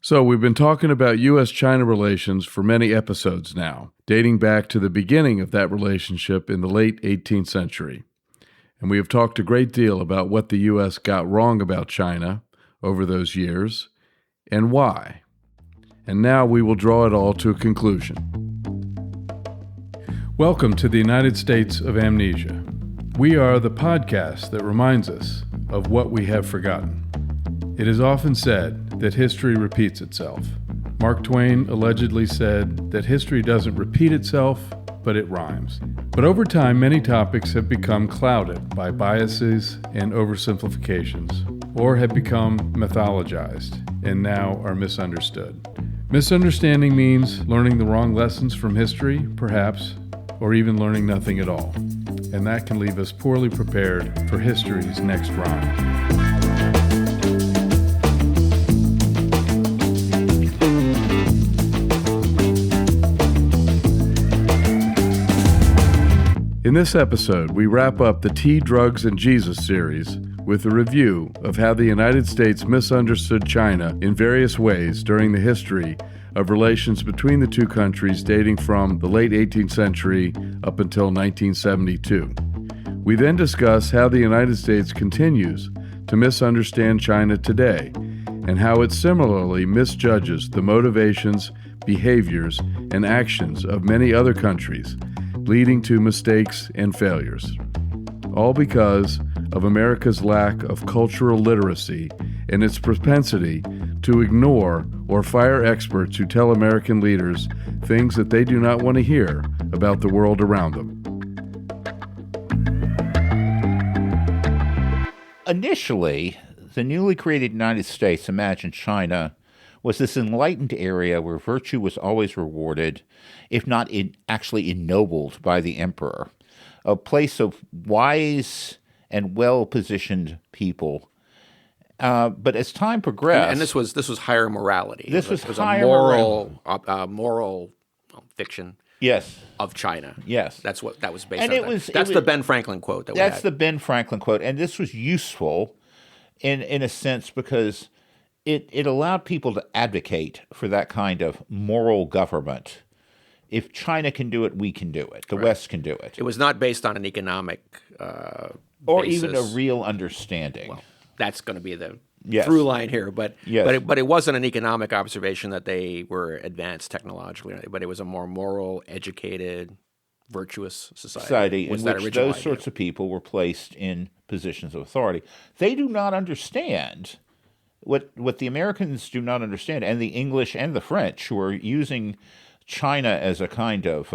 So we've been talking about U.S.-China relations for many episodes now, dating back to the beginning of that relationship in the late 18th century. And we have talked a great deal about what the U.S. got wrong about China over those years and why. And now we will draw it all to a conclusion. Welcome to the United States of Amnesia. We are the podcast that reminds us of what we have forgotten. It is often said that history repeats itself. Mark Twain allegedly said that history doesn't repeat itself, but it rhymes. But over time, many topics have become clouded by biases and oversimplifications, or have become mythologized and now are misunderstood. Misunderstanding means learning the wrong lessons from history, perhaps, or even learning nothing at all. And that can leave us poorly prepared for history's next rhyme. In this episode, we wrap up the Tea, Drugs, and Jesus series with a review of how the United States misunderstood China in various ways during the history of relations between the two countries dating from the late 18th century up until 1972. We then discuss how the United States continues to misunderstand China today and how it similarly misjudges the motivations, behaviors, and actions of many other countries, leading to mistakes and failures, all because of America's lack of cultural literacy and its propensity to ignore or fire experts who tell American leaders things that they do not want to hear about the world around them. Initially, the newly created United States imagined China was this enlightened area where virtue was always rewarded, if not actually ennobled by the emperor, a place of wise and well-positioned people. But as time progressed, and this was higher morality. This was a moral fiction. Yes. Of China. Yes, that's what that was based and on. That's the Ben Franklin quote. That's the Ben Franklin quote, and this was useful in a sense because it allowed people to advocate for that kind of moral government. If China can do it, we can do it. The West can do it. It was not based on an economic or basis. even a real understanding. Well, that's going to be the yes. through line here. But yes. but it wasn't an economic observation that they were advanced technologically, but it was a more moral, educated, virtuous society in which those sorts of people were placed in positions of authority. They do not understand what the Americans do not understand, and the English and the French, who are using China as a kind of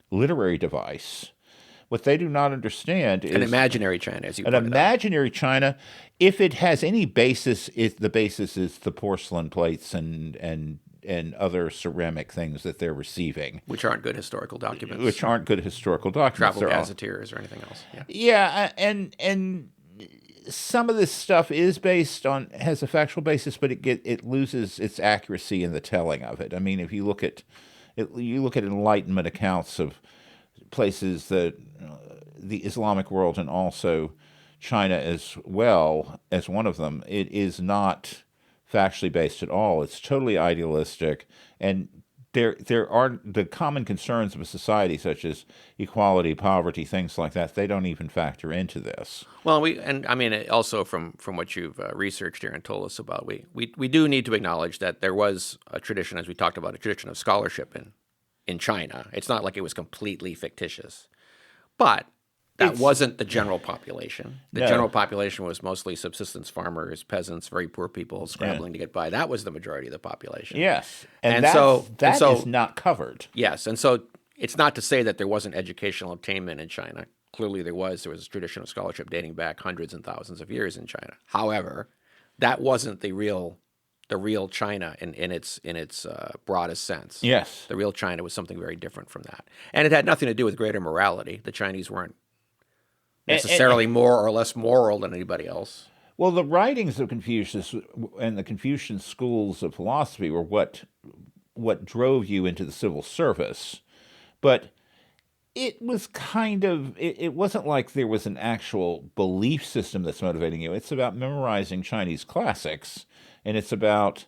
literary device. What they do not understand is an imaginary China, as you an pointed imaginary out. China. If it has any basis, the basis is the porcelain plates and other ceramic things that they're receiving, which aren't good historical documents. Travel gazetteers or anything else. Yeah, and some of this stuff is has a factual basis, but it loses its accuracy in the telling of it. I mean, if you look at Enlightenment accounts of places that the Islamic world and also China as well as one of them, it is not factually based at all. It's totally idealistic, and there are the common concerns of a society such as equality, poverty, things like that. They don't even factor into this. Well, also from what you've researched here and told us about, we do need to acknowledge that there was a tradition, as we talked about, a tradition of scholarship in China. It's not like it was completely fictitious, but that wasn't the general population. The general population was mostly subsistence farmers, peasants, very poor people scrambling to get by. That was the majority of the population. Yes, and that is not covered. Yes, and so it's not to say that there wasn't educational attainment in China. Clearly there was. There was a tradition of scholarship dating back hundreds and thousands of years in China. However, that wasn't the real China in its broadest sense. Yes. The real China was something very different from that. And it had nothing to do with greater morality. The Chinese weren't necessarily more or less moral than anybody else. Well, the writings of Confucius and the Confucian schools of philosophy were what drove you into the civil service. But it was it wasn't like there was an actual belief system that's motivating you. It's about memorizing Chinese classics, and it's about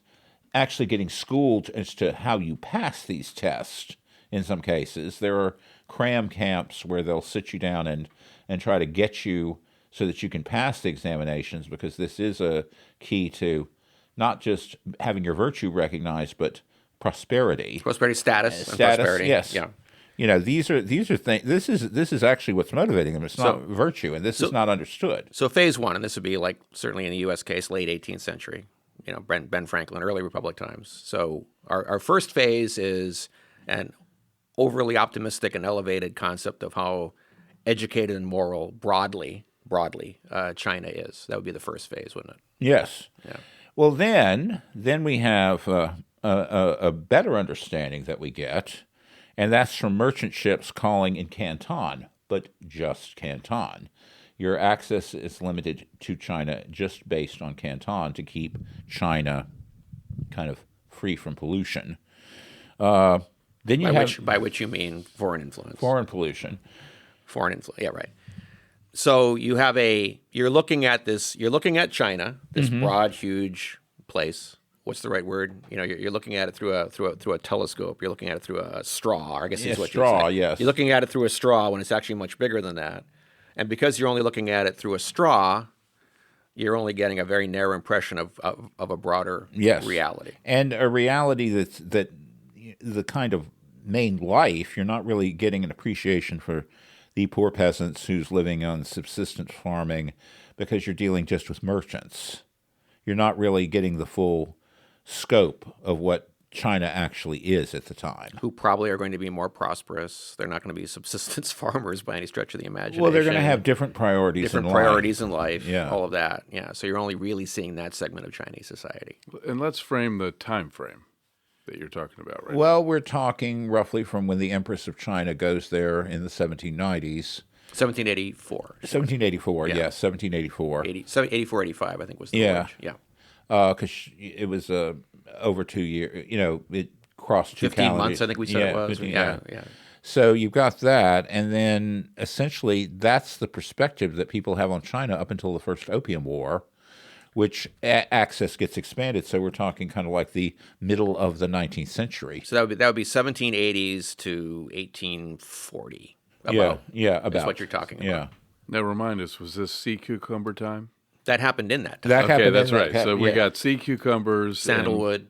actually getting schooled as to how you pass these tests in some cases. There are cram camps where they'll sit you down and try to get you so that you can pass the examinations, because this is a key to not just having your virtue recognized, but prosperity. Prosperity, status, and prosperity. Yes. Yeah. You know, these are things. This is actually what's motivating them. It's not virtue, and this is not understood. So phase one, and this would be like certainly in the U.S. case, late 18th century. You know, Ben Franklin, early Republic times. So our first phase is an overly optimistic and elevated concept of how educated and moral broadly China is. That would be the first phase, wouldn't it? Yes. Yeah. Well, then we have a better understanding that we get, and that's from merchant ships calling in Canton, but just Canton. Your access is limited to China just based on Canton to keep China kind of free from pollution. Then By which you mean foreign influence. Foreign pollution. Foreign influence. Yeah, right. So you're looking at China, this broad, huge place. What's the right word? You know, you're looking at it through a telescope. You're looking at it through a straw. I guess is what you're saying. Yes. You're looking at it through a straw when it's actually much bigger than that. And because you're only looking at it through a straw, you're only getting a very narrow impression of a broader reality. And a reality that the kind of main life, you're not really getting an appreciation for the poor peasants who's living on subsistence farming, because you're dealing just with merchants. You're not really getting the full scope of what China actually is at the time. Who probably are going to be more prosperous. They're not going to be subsistence farmers by any stretch of the imagination. Well, they're going to have different priorities in life. Yeah. All of that. Yeah. So you're only really seeing that segment of Chinese society. And let's frame the time frame that you're talking about right now. Well, we're talking roughly from when the Empress of China goes there in the 1790s. 1784. 1784, yes, 1784. 84, 85, I think was the voyage. Yeah. Because it was over 2 years, it crossed 2 15 calendar months, I think we said it was. 15, yeah. So you've got that, and then essentially that's the perspective that people have on China up until the First Opium War, which access gets expanded. So we're talking kind of like the middle of the 19th century. So that would be 1780s to 1840. About. That's what you're talking about. Yeah. Now remind us, was this sea cucumber time? That happened in that time. That happened that's in right. that, So we got sea cucumbers, sandalwood,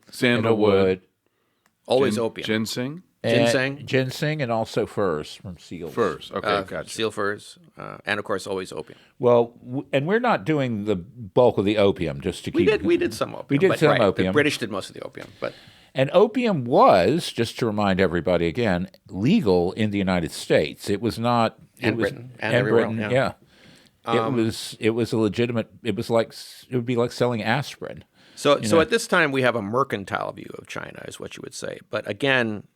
always opium, ginseng, and also furs from seals. Furs. Okay, gotcha. Seal furs, and of course always opium. Well, and we're not doing the bulk of the opium just to keep. We did some opium. We did some opium. The British did most of the opium, but. And opium was, just to remind everybody again, legal in the United States. It was not. Britain. And Britain, yeah. It was a legitimate. It would be like selling aspirin. So at this time we have a mercantile view of China, is what you would say. But again,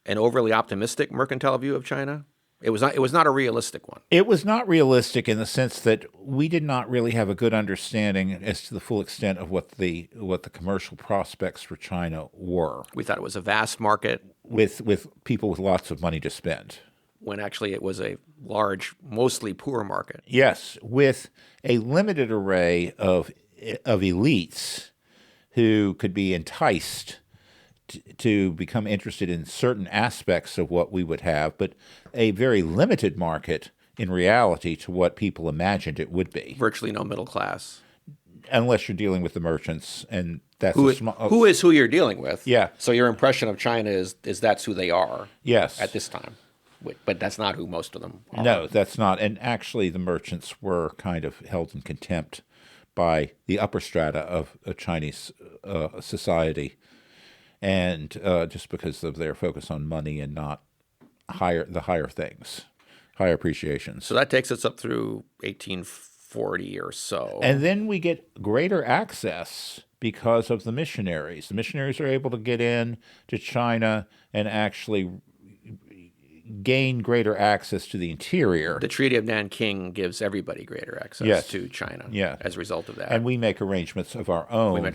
an overly optimistic mercantile view of China. It was not a realistic one. It was not realistic in the sense that we did not really have a good understanding as to the full extent of what the commercial prospects for China were. We thought it was a vast market with people with lots of money to spend, when actually it was a large, mostly poor market. Yes, with a limited array of elites who could be enticed to become interested in certain aspects of what we would have, but a very limited market in reality to what people imagined it would be. Virtually no middle class. Unless you're dealing with the merchants, and that's who is who you're dealing with. Yeah. So your impression of China is that's who they are. Yes. At this time. But that's not who most of them are. No, that's not. And actually the merchants were kind of held in contempt by the upper strata of Chinese society. And just because of their focus on money and not the higher things, higher appreciations. So that takes us up through 1840 or so. And then we get greater access because of the missionaries. The missionaries are able to get in to China and actually gain greater access to the interior. The Treaty of Nanking gives everybody greater access to China as a result of that. And we make arrangements of our own.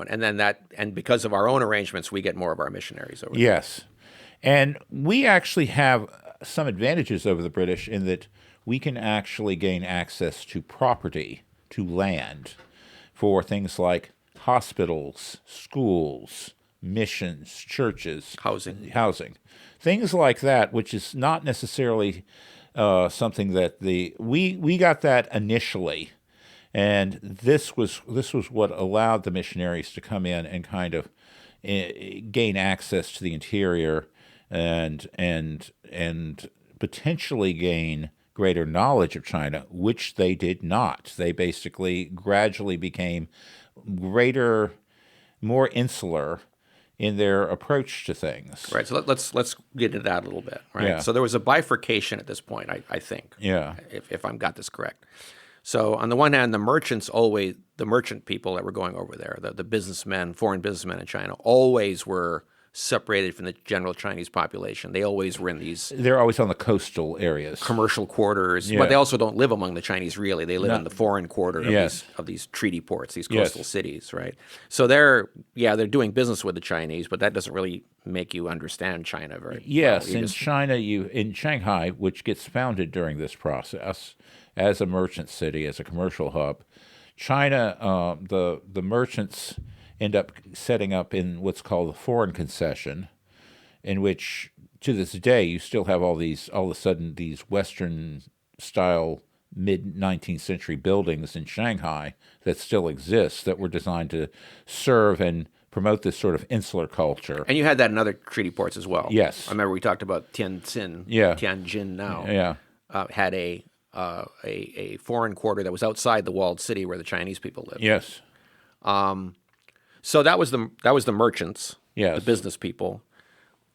And then and because of our own arrangements, we get more of our missionaries over there. Yes. And we actually have some advantages over the British in that we can actually gain access to property, to land, for things like hospitals, schools, missions, churches, Housing. things like that, which is not necessarily something that we got that initially, and this was what allowed the missionaries to come in and kind of gain access to the interior and potentially gain greater knowledge of China, which they did not. They basically gradually became more insular in their approach to things. Right. So let's get into that a little bit. Right. Yeah. So there was a bifurcation at this point, I think. Yeah. If I've got this correct. So on the one hand, the merchant people that were going over there, the businessmen, foreign businessmen in China, always were separated from the general Chinese population. They always were in these They're always on the coastal areas. commercial quarters, Yeah. but they also don't live among the Chinese really. They live in the foreign quarter of, Yes. these treaty ports, these Yes. coastal cities, right? So they're doing business with the Chinese, but that doesn't really make you understand China very Yes, well. in China, in Shanghai, which gets founded during this process as a merchant city, as a commercial hub, China, the merchants end up setting up in what's called the foreign concession, in which to this day you still have all of a sudden these Western style mid-19th century buildings in Shanghai that still exist that were designed to serve and promote this sort of insular culture. And you had that in other treaty ports as well. Yes. I remember we talked about Tianjin. Yeah. Tianjin now. Yeah. Had a foreign quarter that was outside the walled city where the Chinese people lived. Yes. So that was the merchants, Yes. the business people.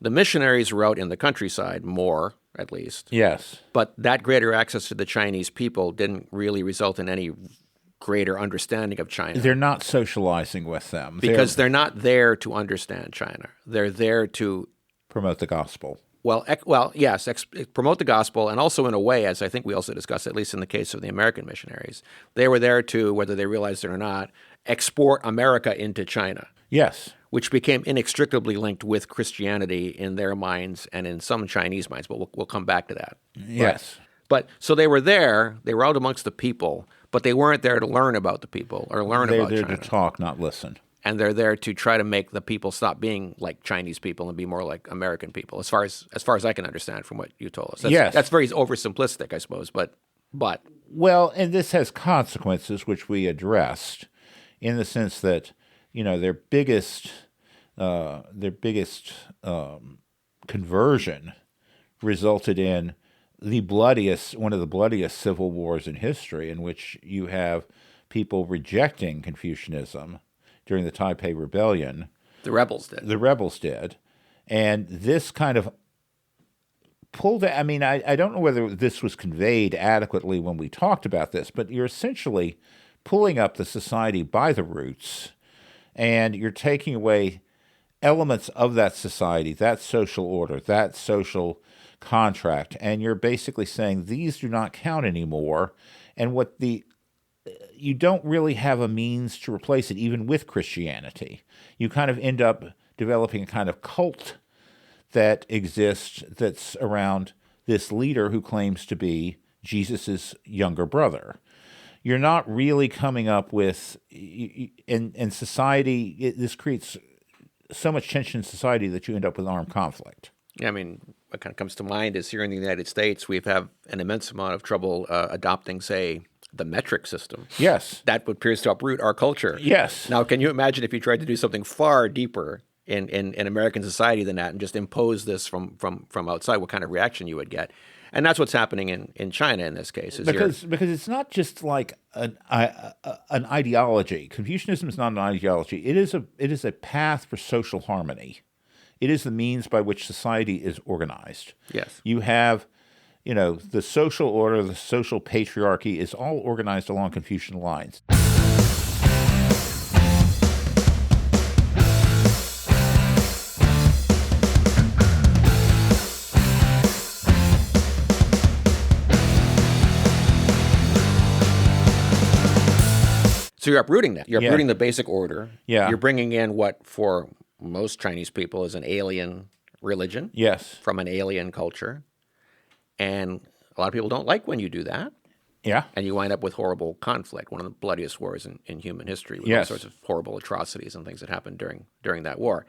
The missionaries were out in the countryside more, at least. Yes. But that greater access to the Chinese people didn't really result in any greater understanding of China. They're not socializing with them. Because they're not there to understand China. They're there to promote the gospel. Yes, promote the gospel, and also in a way, as I think we also discussed, at least in the case of the American missionaries, they were there to, whether they realized it or not, export America into China. Yes. Which became inextricably linked with Christianity in their minds and in some Chinese minds, but we'll come back to that. Yes. But so they were there, they were out amongst the people, but they weren't there to learn about the people or learn about China. They're there to talk, not listen. And they're there to try to make the people stop being like Chinese people and be more like American people, as far as I can understand from what you told us. Yes. That's very oversimplistic, I suppose, but well, and this has consequences which we addressed, in the sense that their biggest conversion resulted in one of the bloodiest civil wars in history, in which you have people rejecting Confucianism during the Taipei Rebellion. The rebels did. And this kind of pulled it. I mean, I don't know whether this was conveyed adequately when we talked about this, but you're essentially pulling up the society by the roots, and you're taking away elements of that society, that social order, that social contract, and you're basically saying these do not count anymore, and you don't really have a means to replace it, even with Christianity. You kind of end up developing a kind of cult that exists that's around this leader who claims to be Jesus' younger brother. You're not really coming up with, in society, this creates so much tension in society that you end up with armed conflict. Yeah, I mean, what kind of comes to mind is here in the United States, we've had an immense amount of trouble adopting, say, the metric system. Yes. That appears to uproot our culture. Yes. Now, can you imagine if you tried to do something far deeper in American society than that and just impose this from outside, what kind of reaction you would get? And that's what's happening in China in this case. Because it's not just like an ideology. Confucianism is not an ideology. It is a path for social harmony. It is the means by which society is organized. Yes. You have, the social order, the social patriarchy is all organized along Confucian lines. So you're uprooting that. You're uprooting the basic order. Yeah. You're bringing in what for most Chinese people is an alien religion. Yes. From an alien culture. And a lot of people don't like when you do that. Yeah. And you wind up with horrible conflict, one of the bloodiest wars in human history, with Yes. all sorts of horrible atrocities and things that happened during that war.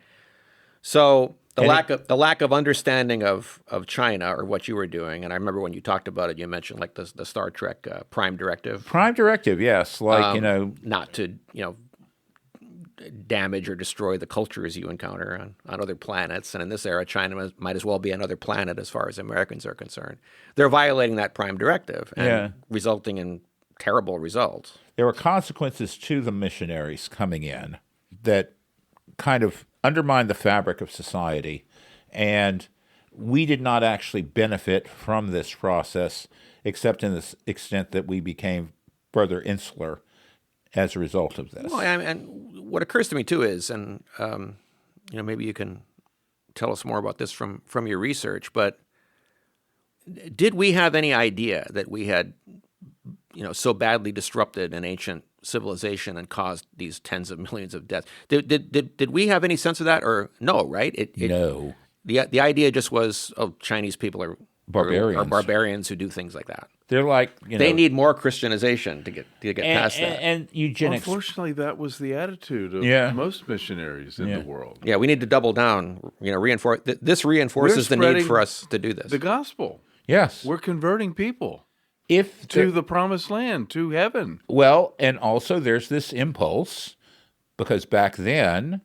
So the lack of understanding of China or what you were doing, and I remember when you talked about it, you mentioned like the Star Trek Prime Directive. Prime Directive, yes. Like, Not to, damage or destroy the cultures you encounter on other planets. And in this era, China might as well be another planet as far as Americans are concerned. They're violating that Prime Directive and resulting in terrible results. there were consequences to the missionaries coming in that kind of undermined the fabric of society. And we did not actually benefit from this process, except in the extent that we became further insular as a result of this. Well, and what occurs to me too is, and maybe you can tell us more about this from your research, but did we have any idea that we had, so badly disrupted an ancient civilization and caused these tens of millions of deaths? Did we have any sense of that, or no? Right? No. The idea just was, Chinese people are barbarians who do things like that. They're like, they need more Christianization to get past that. And eugenics. Unfortunately, that was the attitude of most missionaries in the world. Yeah, we need to double down. Reinforce this reinforces the need for us to do this. The gospel. Yes, we're converting people to the promised land, to heaven. Well, and also there's this impulse, because back then,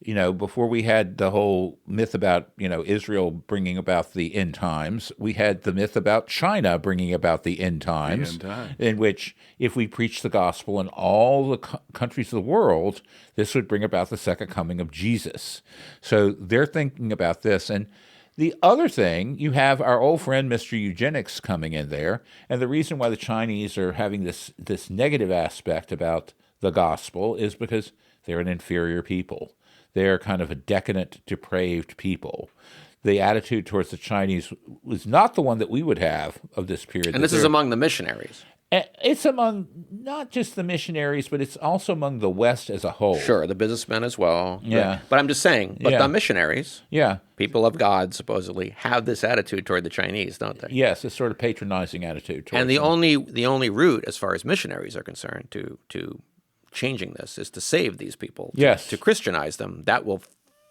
before we had the whole myth about, Israel bringing about the end times, we had the myth about China bringing about the end times, in which if we preach the gospel in all the countries of the world, this would bring about the second coming of Jesus. So they're thinking about this. And the other thing, you have our old friend Mr. Eugenics coming in there, and the reason why the Chinese are having this negative aspect about the gospel is because they're an inferior people. They're kind of a decadent, depraved people. The attitude towards the Chinese was not the one that we would have of this period. And this is among the missionaries. It's among not just the missionaries, but it's also among the West as a whole. Sure, the businessmen as well. Yeah. But I'm just saying, the missionaries, people of God, supposedly, have this attitude toward the Chinese, don't they? Yes, a sort of patronizing attitude towards them. And the only route, as far as missionaries are concerned, to changing this is to save these people, to Christianize them. That will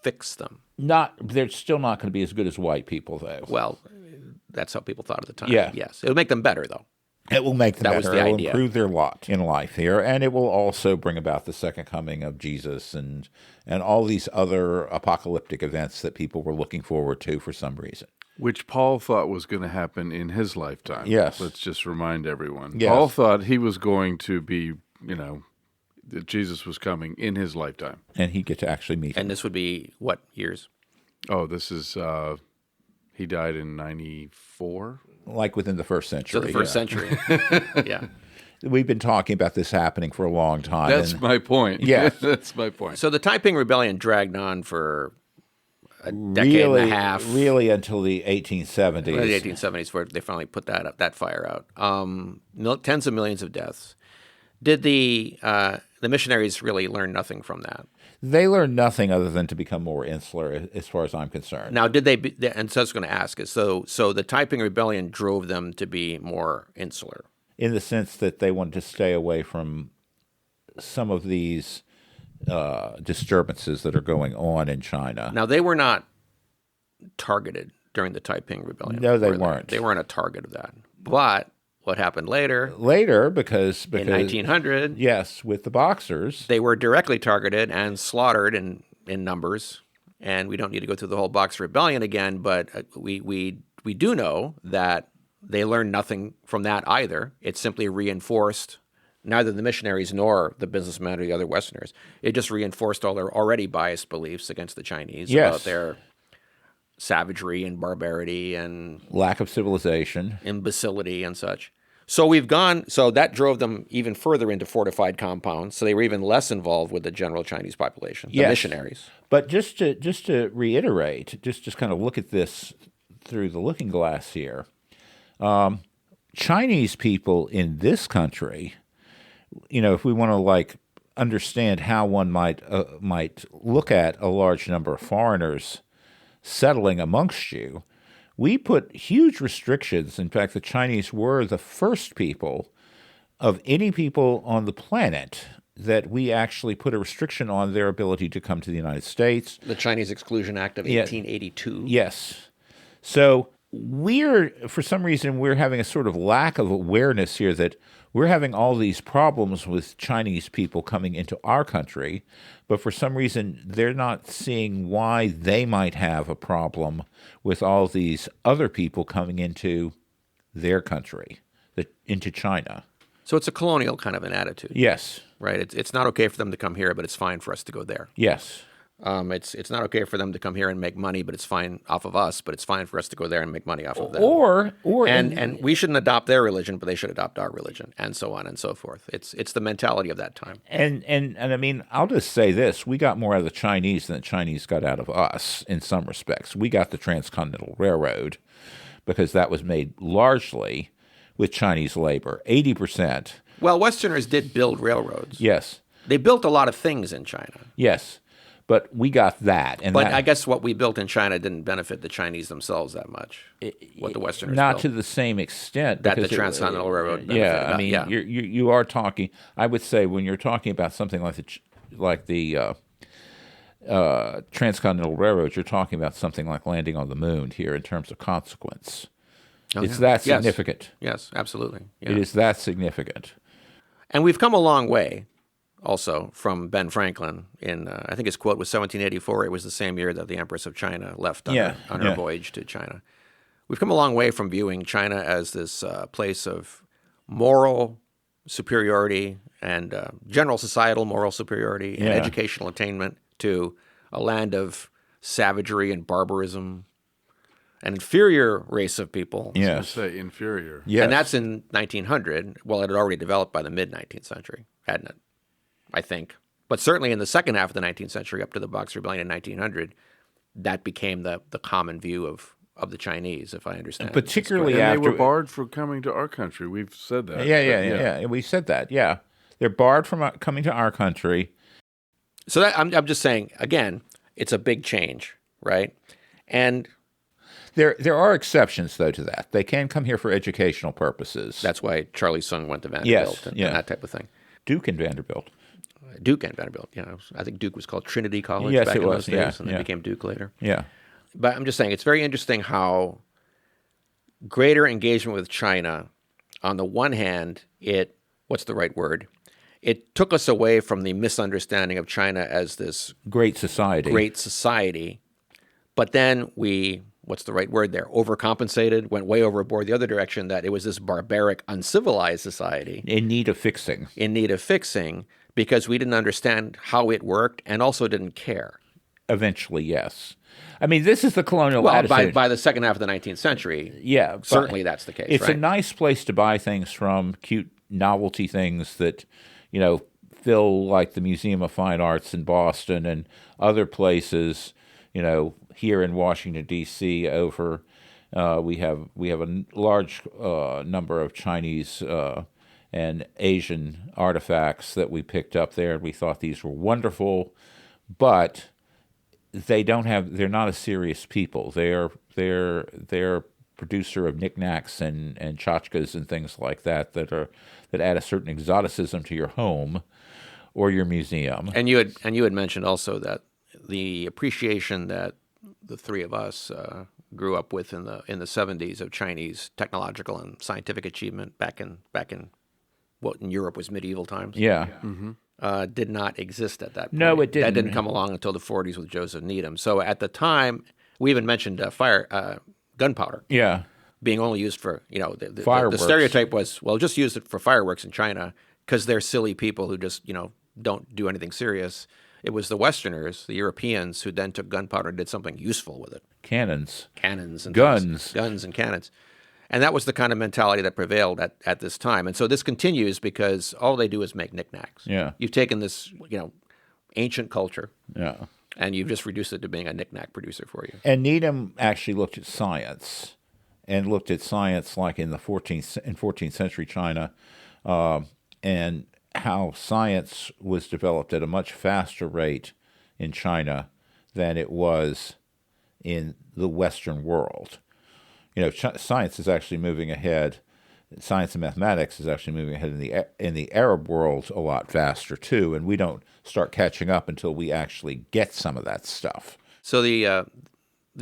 fix them. They're still not going to be as good as white people, though. Well, that's how people thought at the time. Yeah. Yes. It'll make them better, though. It will make them better. It will improve their lot in life here, and it will also bring about the second coming of Jesus and all these other apocalyptic events that people were looking forward to for some reason. Which Paul thought was going to happen in his lifetime. Yes. Let's just remind everyone. Yes. Paul thought he was going to be, that Jesus was coming in his lifetime. And he'd get to actually meet him. And this would be what years? Oh, this is, he died in 94? Like within the first century. So the first century. Yeah. We've been talking about this happening for a long time. That's my point. Yeah. That's my point. So the Taiping Rebellion dragged on for a decade and a half. Really until the 1870s. The 1870s, where they finally put that fire out. Tens of millions of deaths. Did the missionaries really learn nothing from that? They learned nothing other than to become more insular, as far as I'm concerned. Now, did they? And so I was going to ask is so the Taiping Rebellion drove them to be more insular, in the sense that they wanted to stay away from some of these disturbances that are going on in China. Now, they were not targeted during the Taiping Rebellion. No, they weren't. They weren't a target of that. But what happened later? Because in 1900, yes, with the Boxers, they were directly targeted and slaughtered in numbers. And we don't need to go through the whole Boxer Rebellion again, but we do know that they learned nothing from that either. It simply reinforced neither the missionaries nor the businessmen or the other Westerners. It just reinforced all their already biased beliefs against the Chinese about their savagery and barbarity and lack of civilization, imbecility and such. So that drove them even further into fortified compounds. So they were even less involved with the general Chinese population, the missionaries. But just to reiterate, just kind of look at this through the looking glass here. Chinese people in this country, if we want to understand how one might look at a large number of foreigners settling amongst you, we put huge restrictions. In fact, the Chinese were the first people of any people on the planet that we actually put a restriction on their ability to come to the United States. The Chinese Exclusion Act of Yeah. 1882. Yes. So for some reason, we're having a sort of lack of awareness here that we're having all these problems with Chinese people coming into our country, but for some reason, they're not seeing why they might have a problem with all these other people coming into their country, into China. So it's a colonial kind of an attitude. Yes. Right? It's not okay for them to come here, but it's fine for us to go there. Yes. It's not okay for them to come here and make money, but it's fine off of us, but it's fine for us to go there and make money off of them. And we shouldn't adopt their religion, but they should adopt our religion, and so on and so forth. It's the mentality of that time. And I mean, I'll just say this: we got more out of the Chinese than the Chinese got out of us in some respects. We got the Transcontinental Railroad because that was made largely with Chinese labor, 80%. Well, Westerners did build railroads. Yes. They built a lot of things in China. Yes. But we got that. But I guess what we built in China didn't benefit the Chinese themselves that much, what the Westerners not built. To the same extent. That the Transcontinental Railroad benefited. Yeah, I mean, you are talking, I would say when you're talking about something like the Transcontinental Railroad, you're talking about something like landing on the moon here in terms of consequence. It's that significant. Yes, absolutely. Yeah. It is that significant. And we've come a long way also from Ben Franklin in, I think his quote was 1784. It was the same year that the Empress of China left on her voyage to China. We've come a long way from viewing China as this place of moral superiority and general societal moral superiority and educational attainment to a land of savagery and barbarism, an inferior race of people. Yes. I was going to say inferior. Yes. And that's in 1900. Well, it had already developed by the mid-19th century, hadn't it? I think. But certainly in the second half of the 19th century, up to the Boxer Rebellion in 1900, that became the common view of the Chinese, if I understand. Particularly after... they were barred from coming to our country. We've said that. Yeah. We said that, yeah. They're barred from coming to our country. So that, I'm just saying, again, it's a big change, right? And... There are exceptions, though, to that. They can come here for educational purposes. That's why Charlie Sung went to Vanderbilt and that type of thing. Duke and Vanderbilt. Duke and Vanderbilt, yeah. I think Duke was called Trinity College back in those days, and then became Duke later. Yeah. But I'm just saying, it's very interesting how greater engagement with China, on the one hand, what's the right word? It took us away from the misunderstanding of China as this great society. But then what's the right word there? Overcompensated, went way overboard the other direction, that it was this barbaric, uncivilized society. In need of fixing. Because we didn't understand how it worked and also didn't care. Eventually, yes. I mean, this is the colonial attitude. By the second half of the 19th century, certainly that's the case. It's a nice place to buy things from, cute novelty things that, fill like the Museum of Fine Arts in Boston and other places, here in Washington, D.C. We have a large number of Chinese and Asian artifacts that we picked up there, and we thought these were wonderful, but they're not a serious people. They're producer of knickknacks and tchotchkes and things like that add a certain exoticism to your home or your museum. And you had mentioned also that the appreciation that the three of us grew up with in the 70s of Chinese technological and scientific achievement back in what in Europe was medieval times. Yeah. Mm-hmm. Did not exist at that point. No, it didn't. That didn't come along until the 40s with Joseph Needham. So at the time, we even mentioned gunpowder. Yeah. Being only used for, fireworks. The stereotype was, well, just use it for fireworks in China because they're silly people who just, don't do anything serious. It was the Westerners, the Europeans, who then took gunpowder and did something useful with it. Cannons and guns. Guns and cannons. And that was the kind of mentality that prevailed at this time. And so this continues because all they do is make knickknacks. Yeah. You've taken this, ancient culture. Yeah. And you've just reduced it to being a knickknack producer for you. And Needham actually looked at science like in the 14th century China, and how science was developed at a much faster rate in China than it was in the Western world. Science is actually moving ahead science and mathematics is actually moving ahead in the Arab world a lot faster too, and we don't start catching up until we actually get some of that stuff. So the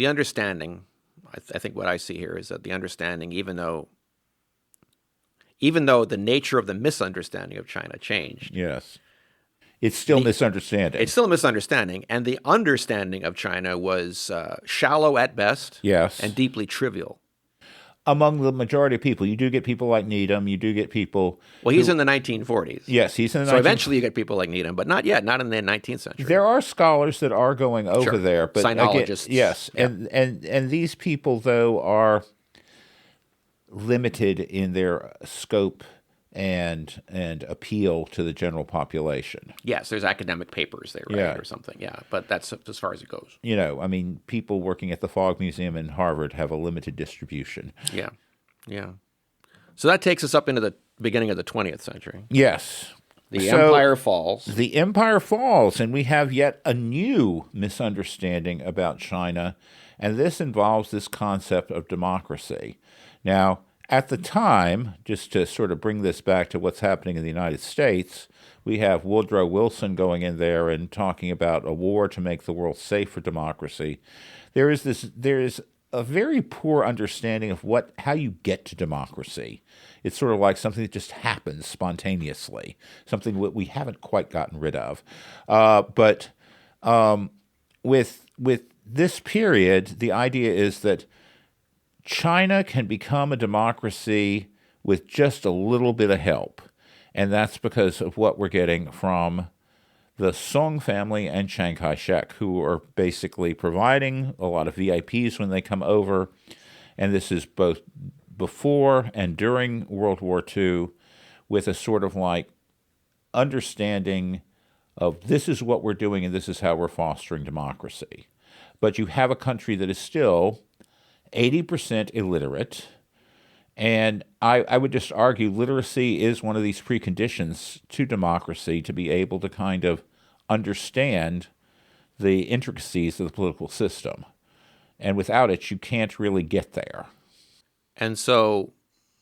understanding, I think what I see here is that the understanding, even though the nature of the misunderstanding of China changed. Yes. It's still misunderstanding. It's still a misunderstanding, and the understanding of China was shallow at best, yes, and deeply trivial. Among the majority of people, you do get people like Needham. You do get people. Well, he's in the 1940s. Yes, he's in the. So eventually, you get people like Needham, but not yet. Not in the 19th century. There are scholars that are going over there, but sinologists. Again, yes, yeah. and these people though are limited in their scope and appeal to the general population. Yes, there's academic papers they write or something. Yeah, but that's as far as it goes. You know, I mean, people working at the Fogg Museum in Harvard have a limited distribution. Yeah, yeah. So that takes us up into the beginning of the 20th century. Yes. The empire falls. The empire falls, and we have yet a new misunderstanding about China, and this involves this concept of democracy. Now, at the time, just to sort of bring this back to what's happening in the United States, we have Woodrow Wilson going in there and talking about a war to make the world safe for democracy. There is a very poor understanding of how you get to democracy. It's sort of like something that just happens spontaneously, something that we haven't quite gotten rid of. But with this period, the idea is that China can become a democracy with just a little bit of help, and that's because of what we're getting from the Song family and Chiang Kai-shek, who are basically providing a lot of VIPs when they come over, and this is both before and during World War II, with a sort of like understanding of this is what we're doing and this is how we're fostering democracy. But you have a country that is still 80% illiterate, and I would just argue literacy is one of these preconditions to democracy, to be able to kind of understand the intricacies of the political system. And without it, you can't really get there. And so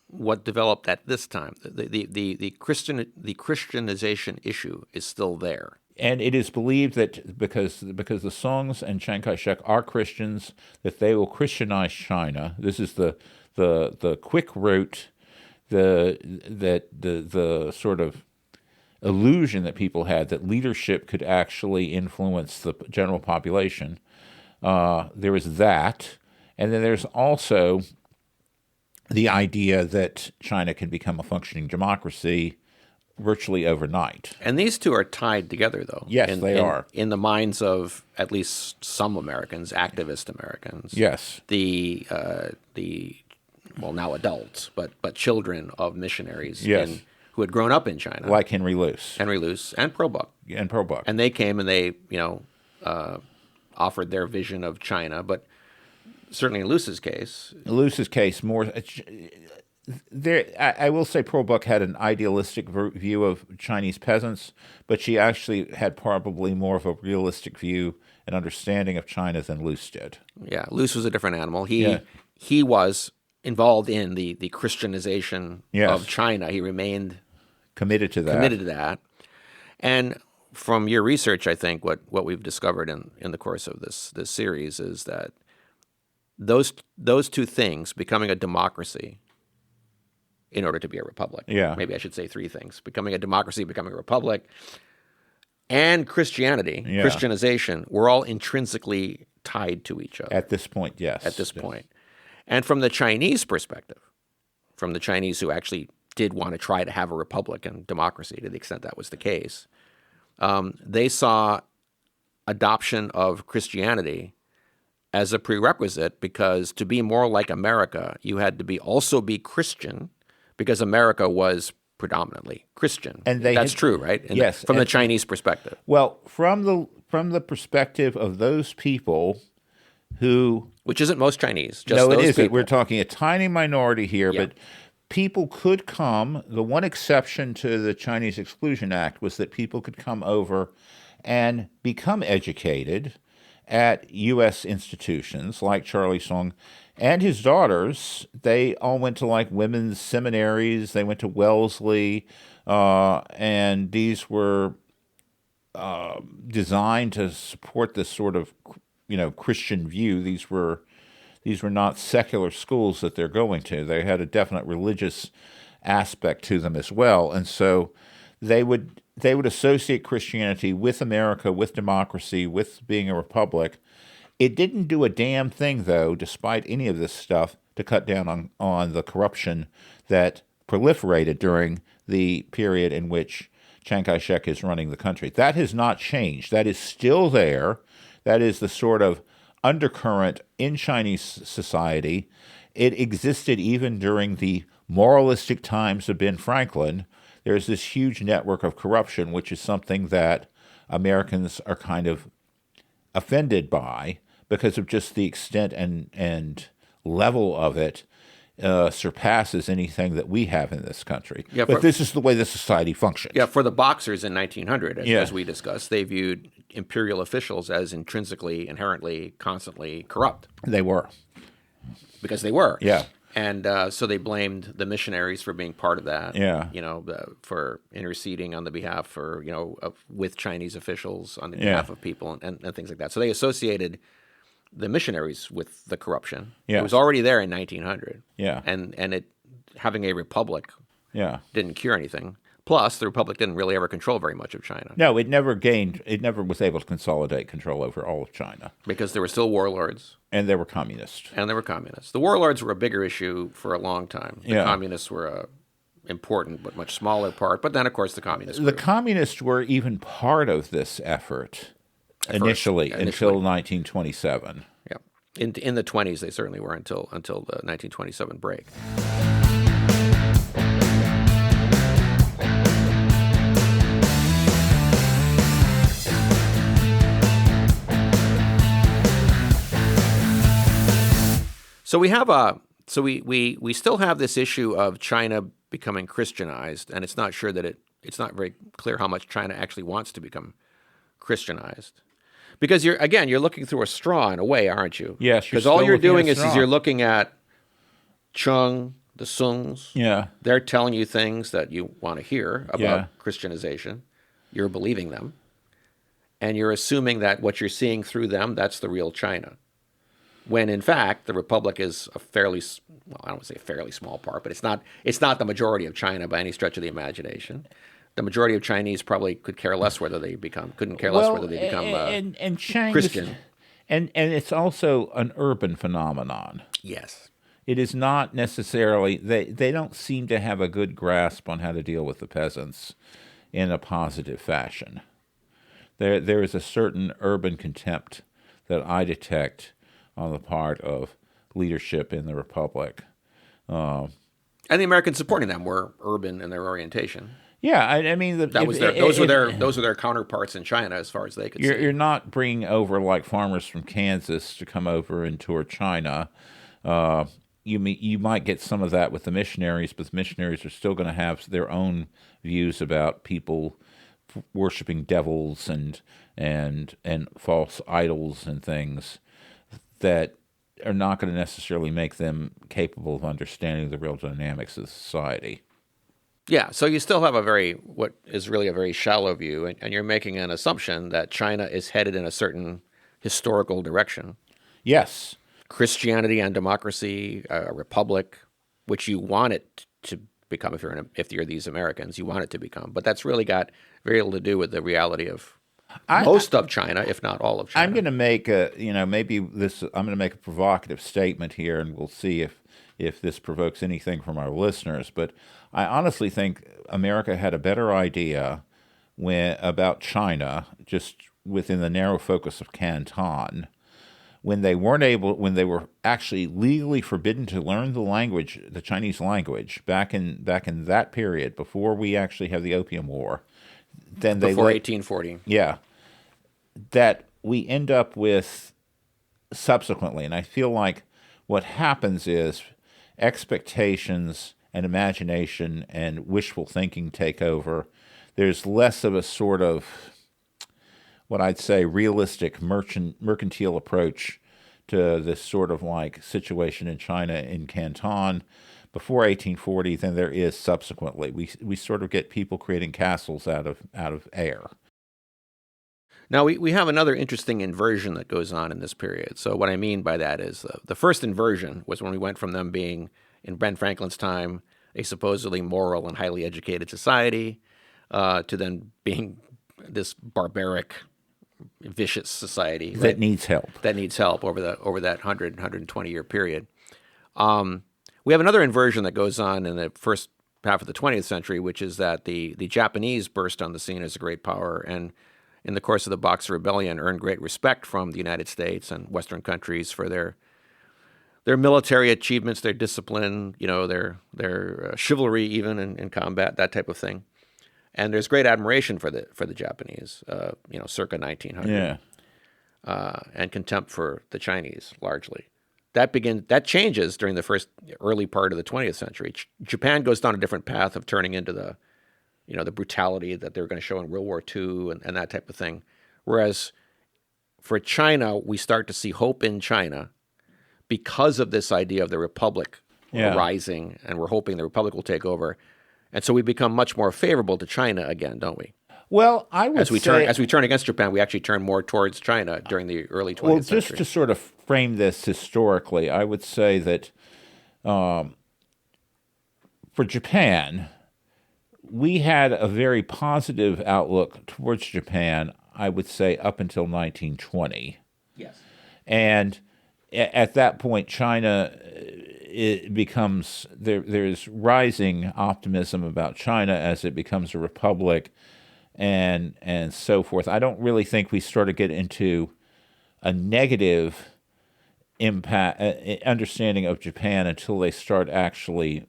what developed at this time, the Christianization issue is still there. And it is believed that because the Songs and Chiang Kai-shek are Christians, that they will Christianize China. This is the quick route, the sort of illusion that people had that leadership could actually influence the general population. There is that, and then there's also the idea that China can become a functioning democracy virtually overnight. And these two are tied together, though. Yes, they are. In the minds of at least some Americans, activist Americans. Yes. Well, now adults, but children of missionaries who had grown up in China. Like Henry Luce. And Probuck. And they came and they, offered their vision of China, but certainly in Luce's case, more... I will say Probuck had an idealistic view of Chinese peasants, but she actually had probably more of a realistic view and understanding of China than Luce did. Yeah, Luce was a different animal. He was involved in the Christianization of China. He remained committed to that. And from your research, I think what we've discovered in the course of this series is that those two things, becoming a democracy in order to be a republic. Yeah. Maybe I should say three things: becoming a democracy, becoming a republic, and Christianity, Christianization, were all intrinsically tied to each other. At this point, yes. At this point. And from the Chinese perspective, from the Chinese who actually did want to try to have a republic and democracy to the extent that was the case, they saw adoption of Christianity as a prerequisite, because to be more like America, you had to also be Christian, because America was predominantly Christian. And that's true, right? Yes. From the Chinese perspective. Well, from the perspective of those people who... Which isn't most Chinese. Just no, it those isn't. People. We're talking a tiny minority here, but people could come. The one exception to the Chinese Exclusion Act was that people could come over and become educated at U.S. institutions like Charlie Song and his daughters. They all went to like women's seminaries. They went to Wellesley, and these were designed to support this sort of, Christian view. These were not secular schools that they're going to. They had a definite religious aspect to them as well, and so they would associate Christianity with America, with democracy, with being a republic. It didn't do a damn thing, though, despite any of this stuff, to cut down on the corruption that proliferated during the period in which Chiang Kai-shek is running the country. That has not changed. That is still there. That is the sort of undercurrent in Chinese society. It existed even during the moralistic times of Ben Franklin. There's this huge network of corruption, which is something that Americans are kind of offended by because of just the extent and level of it. Surpasses anything that we have in this country. Yeah, but this is the way the society functions. Yeah, for the boxers in 1900, as we discussed, they viewed imperial officials as intrinsically, inherently, constantly corrupt. They were. Because they were. Yeah. And so they blamed the missionaries for being part of that. Yeah. For interceding on the behalf with Chinese officials on the behalf of people and things like that. So they associated the missionaries with the corruption. Yeah. It was already there in 1900. Yeah. And it having a republic didn't cure anything. Plus, the republic didn't really ever control very much of China. No, it never was able to consolidate control over all of China. Because there were still warlords. And they were communists. The warlords were a bigger issue for a long time. The communists were a important but much smaller part. But then, of course, the communists The communists were even part of this effort initially until 1927. Yeah. In the 20s, they certainly were until the 1927 break. So we have we still have this issue of China becoming Christianized, and it's not not very clear how much China actually wants to become Christianized. Because you're looking through a straw in a way, aren't you? Yes. Because all you're doing is you're looking at Chung, the Sungs. Yeah. They're telling you things that you want to hear about Christianization. You're believing them. And you're assuming that what you're seeing through them, that's the real China. When in fact, the Republic is I don't want to say a fairly small part, but it's not the majority of China by any stretch of the imagination. The majority of Chinese probably couldn't care less whether they become Christian. And it's also an urban phenomenon. Yes. It is not necessarily, they don't seem to have a good grasp on how to deal with the peasants in a positive fashion. There is a certain urban contempt that I detect on the part of leadership in the Republic. And the Americans supporting them were urban in their orientation. Yeah, I mean, those were their counterparts in China, as far as they could see. You're not bringing over like farmers from Kansas to come over and tour China. You might get some of that with the missionaries, but the missionaries are still going to have their own views about people worshiping devils and false idols and things that are not going to necessarily make them capable of understanding the real dynamics of society. Yeah, so you still have what is really a very shallow view, and you're making an assumption that China is headed in a certain historical direction. Yes. Christianity and democracy, a republic, which you want it to become if you're these Americans, you want it to become. But that's really got very little to do with the reality of most of China, if not all of China. I'm going to make I'm going to make a provocative statement here, and we'll see if this provokes anything from our listeners. But I honestly think America had a better idea about China, just within the narrow focus of Canton, when they were actually legally forbidden to learn the Chinese language, back in that period, before we actually have the Opium War. Before 1840. Yeah. That we end up with subsequently. And I feel like what happens is expectations and imagination and wishful thinking take over. There's less of a sort of what I'd say realistic mercantile approach to this sort of like situation in China in Canton before 1840 than there is subsequently. We sort of get people creating castles out of air. Now, we have another interesting inversion that goes on in this period. So what I mean by that is the first inversion was when we went from them being, in Ben Franklin's time, a supposedly moral and highly educated society, to then being this barbaric, vicious society That needs help. That needs help over that 120-year period. We have another inversion that goes on in the first half of the 20th century, which is that the Japanese burst on the scene as a great power, and in the course of the Boxer Rebellion earned great respect from the United States and Western countries for their military achievements, their discipline, their chivalry even in combat, that type of thing. And there's great admiration for the Japanese, circa 1900. Yeah. And contempt for the Chinese, largely. That changes during the early part of the 20th century. Japan goes down a different path of turning into the brutality that they were going to show in World War II and that type of thing. Whereas for China, we start to see hope in China because of this idea of the Republic rising, and we're hoping the Republic will take over. And so we become much more favorable to China again, don't we? Well, I would say... As we turn against Japan, we actually turn more towards China during the early 20th century. Well, just to sort of frame this historically, I would say that for Japan, we had a very positive outlook towards Japan, I would say, up until 1920. Yes. And at that point, China... it becomes there's rising optimism about China as it becomes a republic, and so forth. I don't really think we start to get into a negative impact understanding of Japan until they start actually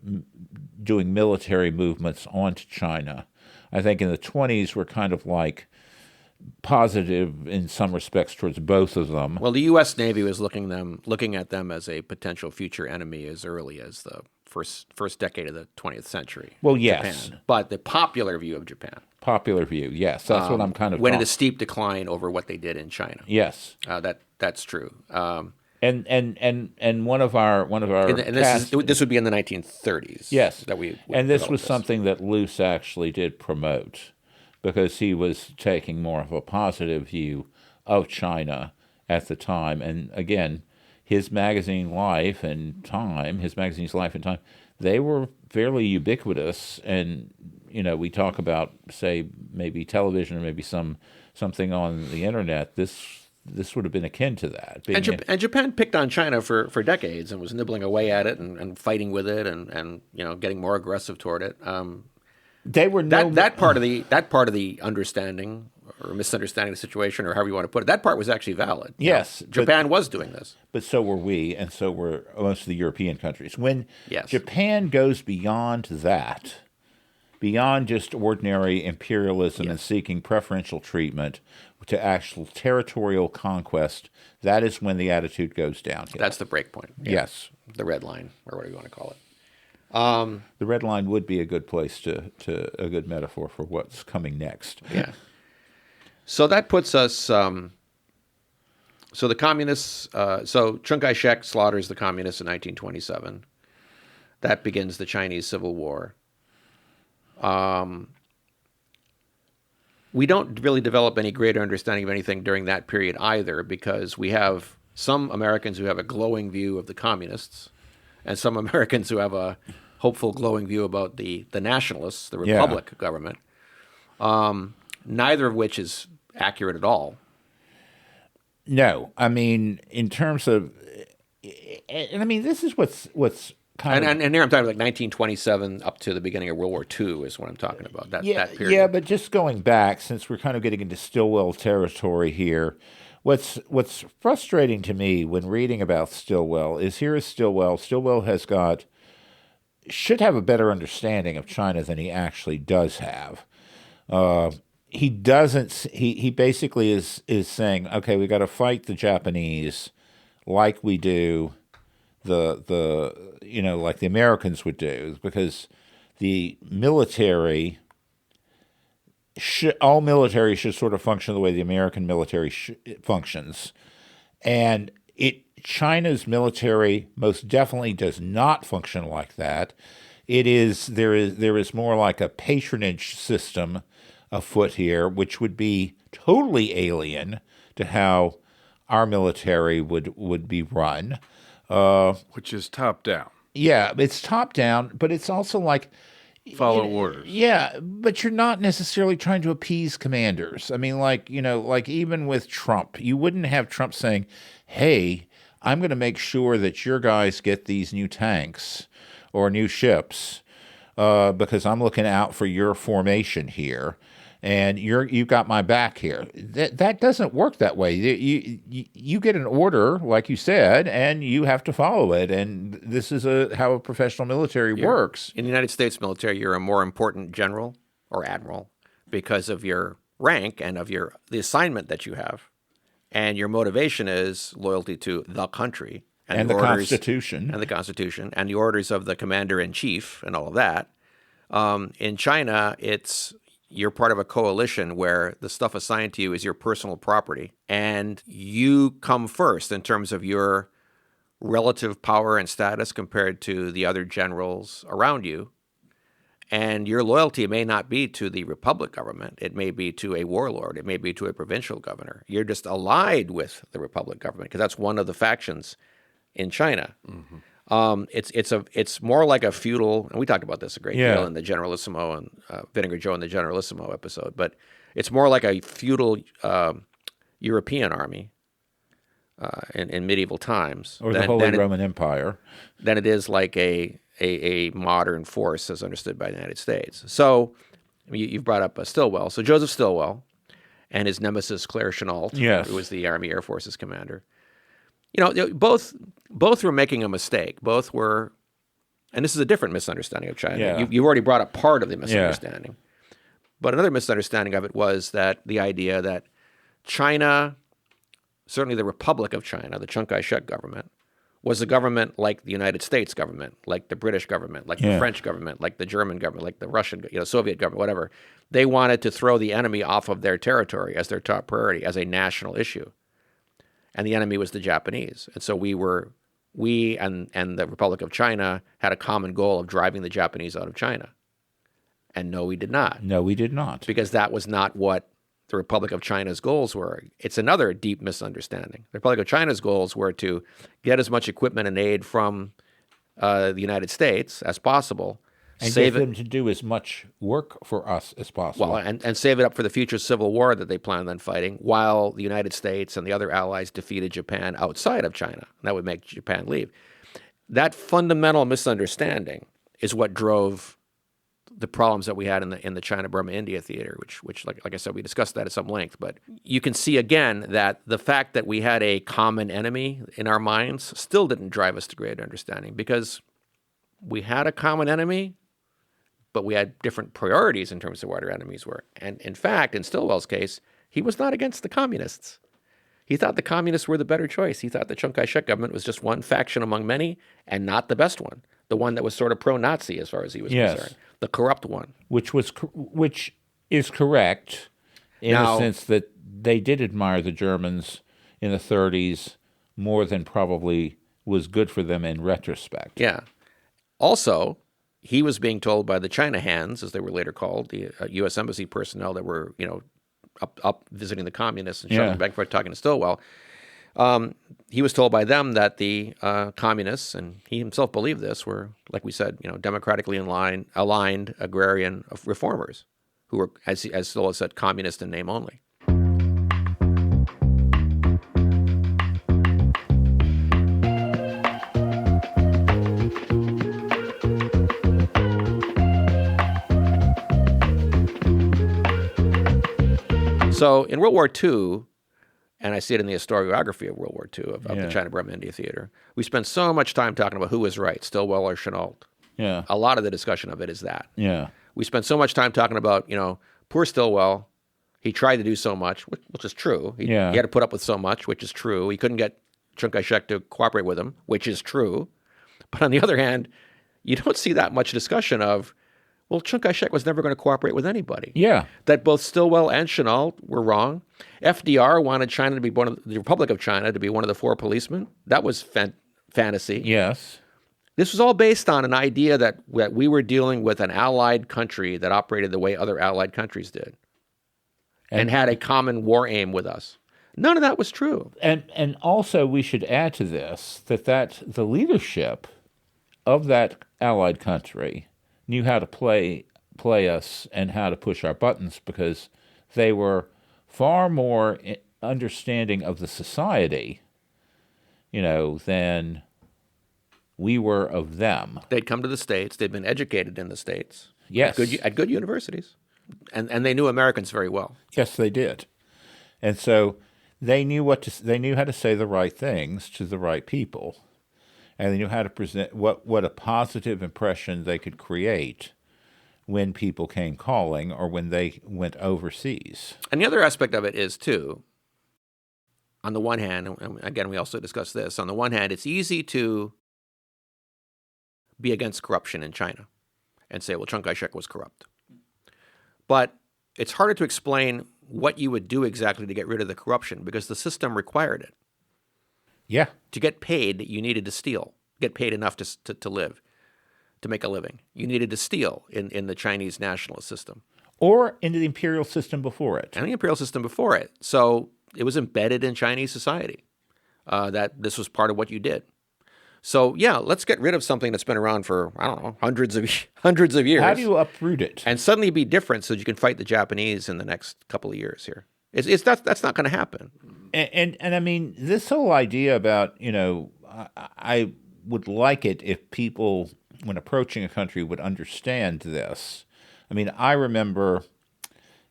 doing military movements onto China. I think in the 20s we're kind of like positive in some respects towards both of them. Well, the U.S. Navy was looking at them as a potential future enemy as early as the first decade of the 20th century. Well, yes. Japan. But the popular view of Japan. Popular view, yes. That's what I'm kind of went in a steep decline over what they did in China. Yes. That's true. And one of our this would be in the 1930s. Yes. That we and this was something that Luce actually did promote, because he was taking more of a positive view of China at the time. And again, his magazine's life and time, they were fairly ubiquitous. And, we talk about, say, maybe television or maybe something on the internet. This would have been akin to that. And Japan picked on China for decades and was nibbling away at it and fighting with it and getting more aggressive toward it. They were that part of the understanding or misunderstanding the situation, or however you want to put it. That part was actually valid. Yes, Japan was doing this, but so were we, and so were most of the European countries. When yes. Japan goes beyond that, beyond just ordinary imperialism yes. and seeking preferential treatment to actual territorial conquest, that is when the attitude goes downhill. That's the break point. Yeah. Yes, the red line, or whatever you want to call it. The red line would be a good place to a good metaphor for what's coming next. Yeah. So that puts us. So the communists. So Chiang Kai-shek slaughters the communists in 1927. That begins the Chinese Civil War. We don't really develop any greater understanding of anything during that period either, because we have some Americans who have a glowing view of the communists, and some Americans who have a hopeful, glowing view about the nationalists, the Republic government, neither of which is accurate at all. No. I mean, in terms of... And I mean, this is what's kind of... And here I'm talking like 1927 up to the beginning of World War II is what I'm talking about, that period. Yeah, but just going back, since we're kind of getting into Stilwell territory here, what's frustrating to me when reading about Stilwell is here is Stilwell. Stilwell should have a better understanding of China than he actually does have. He doesn't. He basically is saying, okay, we got to fight the Japanese like we do like the Americans would do, because the military all military should sort of function the way the American military functions. And China's military most definitely does not function like that. There is more like a patronage system afoot here, which would be totally alien to how our military would be run. Which is top down. Yeah, it's top down, but it's also like Follow orders. Yeah, but you're not necessarily trying to appease commanders. I mean, like even with Trump, you wouldn't have Trump saying, "Hey, I'm going to make sure that your guys get these new tanks or new ships because I'm looking out for your formation here, and you've got my back here." That doesn't work that way. You get an order, like you said, and you have to follow it. And this is how a professional military works. In the United States military, you're a more important general or admiral because of your rank and of the assignment that you have. And your motivation is loyalty to the country and the Constitution. And the Constitution and the orders of the commander-in-chief and all of that. In China, you're part of a coalition where the stuff assigned to you is your personal property, and you come first in terms of your relative power and status compared to the other generals around you. And your loyalty may not be to the republic government. It may be to a warlord. It may be to a provincial governor. You're just allied with the republic government because that's one of the factions in China. Mm-hmm. It's more like a feudal, and we talked about this a great deal in the Generalissimo and Vinegar Joe in the Generalissimo episode, but it's more like a feudal European army in medieval times. Or the Holy Roman Empire. Than it is like a modern force as understood by the United States. So you've brought up Stilwell. So Joseph Stilwell and his nemesis Claire Chennault, who was the Army Air Forces commander. Both were making a mistake. Both were, and this is a different misunderstanding of China. Yeah. You've already brought up part of the misunderstanding. But another misunderstanding of it was that the idea that China, certainly the Republic of China, the Chiang Kai-shek government, was a government like the United States government, like the British government, like the French government, like the German government, like the Russian, Soviet government, whatever. They wanted to throw the enemy off of their territory as their top priority, as a national issue. And the enemy was the Japanese. And so we and the Republic of China had a common goal of driving the Japanese out of China. And no, we did not. No, we did not. Because that was not what the Republic of China's goals were. It's another deep misunderstanding. The Republic of China's goals were to get as much equipment and aid from the United States as possible. And get them to do as much work for us as possible. Well, and save it up for the future civil war that they planned on fighting, while the United States and the other allies defeated Japan outside of China. And that would make Japan leave. That fundamental misunderstanding is what drove the problems that we had in the China-Burma-India theater, which like I said, we discussed that at some length. But you can see again that the fact that we had a common enemy in our minds still didn't drive us to greater understanding, because we had a common enemy, but we had different priorities in terms of what our enemies were. And in fact, in Stilwell's case, he was not against the communists. He thought the communists were the better choice. He thought the Chiang Kai-shek government was just one faction among many and not the best one, the one that was sort of pro-Nazi as far as he was concerned, the corrupt one. Which is correct in the sense that they did admire the Germans in the 30s more than probably was good for them in retrospect. Yeah. Also, he was being told by the China hands, as they were later called, the U.S. Embassy personnel that were, up visiting the communists and shoving back and forth talking to Stilwell. He was told by them that the communists, and he himself believed this, were, like we said, democratically aligned agrarian reformers who were, as Stilwell said, communist in name only. So in World War II, and I see it in the historiography of World War II of the China-Burma-India theater, we spent so much time talking about who was right, Stilwell or Chennault. Yeah. A lot of the discussion of it is that. Yeah. We spent so much time talking about, poor Stilwell. He tried to do so much, which is true. He had to put up with so much, which is true. He couldn't get Chiang Kai-shek to cooperate with him, which is true. But on the other hand, you don't see that much discussion of, Well, Chiang Kai-shek was never going to cooperate with anybody. Yeah. That both Stilwell and Chennault were wrong. FDR wanted China to be the Republic of China to be one of the four policemen. That was fantasy. Yes. This was all based on an idea that we were dealing with an allied country that operated the way other allied countries did and had a common war aim with us. None of that was true. And also we should add to this that the leadership of that allied country knew how to play us and how to push our buttons, because they were far more understanding of the society, than we were of them. They'd come to the States. They'd been educated in the States. Yes. At good universities. And they knew Americans very well. Yes, they did. And so they knew they knew how to say the right things to the right people. And they knew how to present what a positive impression they could create when people came calling or when they went overseas. And the other aspect of it is, too, on the one hand, and again, we also discussed this, on the one hand, it's easy to be against corruption in China and say, well, Chiang Kai-shek was corrupt. But it's harder to explain what you would do exactly to get rid of the corruption, because the system required it. Yeah. To get paid, you needed to steal, get paid enough to live, to make a living. You needed to steal in the Chinese nationalist system. Or into the imperial system before it. And the imperial system before it. So it was embedded in Chinese society that this was part of what you did. So, yeah, let's get rid of something that's been around for, I don't know, hundreds of years. How do you uproot it? And suddenly be different so that you can fight the Japanese in the next couple of years here. That's not going to happen. And I mean, this whole idea about, I would like it if people, when approaching a country, would understand this. I mean, I remember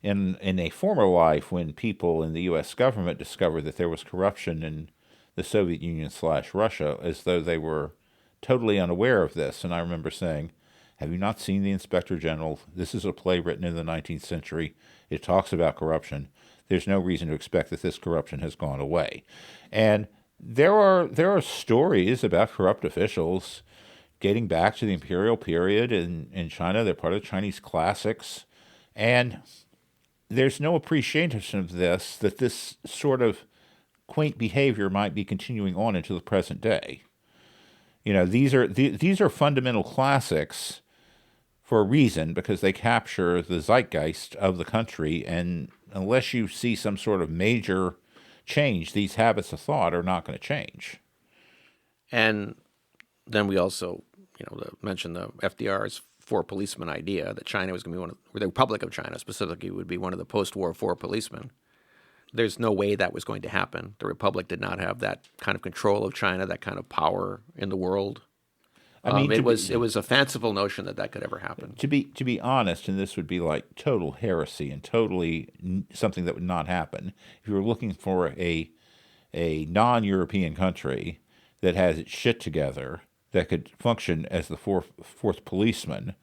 in a former life when people in the U.S. government discovered that there was corruption in the Soviet Union / Russia, as though they were totally unaware of this. And I remember saying, have you not seen the Inspector General? This is a play written in the 19th century. It talks about corruption. There's no reason to expect that this corruption has gone away. And there are stories about corrupt officials dating back to the imperial period in China. They're part of Chinese classics. And there's no appreciation of this, that this sort of quaint behavior might be continuing on into the present day. These are fundamental classics for a reason, because they capture the zeitgeist of the country, and unless you see some sort of major change, these habits of thought are not going to change. And then we also, mentioned the FDR's four policemen idea, that China was going to be the Republic of China specifically would be one of the post-war four policemen. There's no way that was going to happen. The Republic did not have that kind of control of China, that kind of power in the world. I mean, it was a fanciful notion that could ever happen. To be honest, and this would be like total heresy and totally something that would not happen. If you were looking for a non-European country that has its shit together, that could function as the fourth policeman,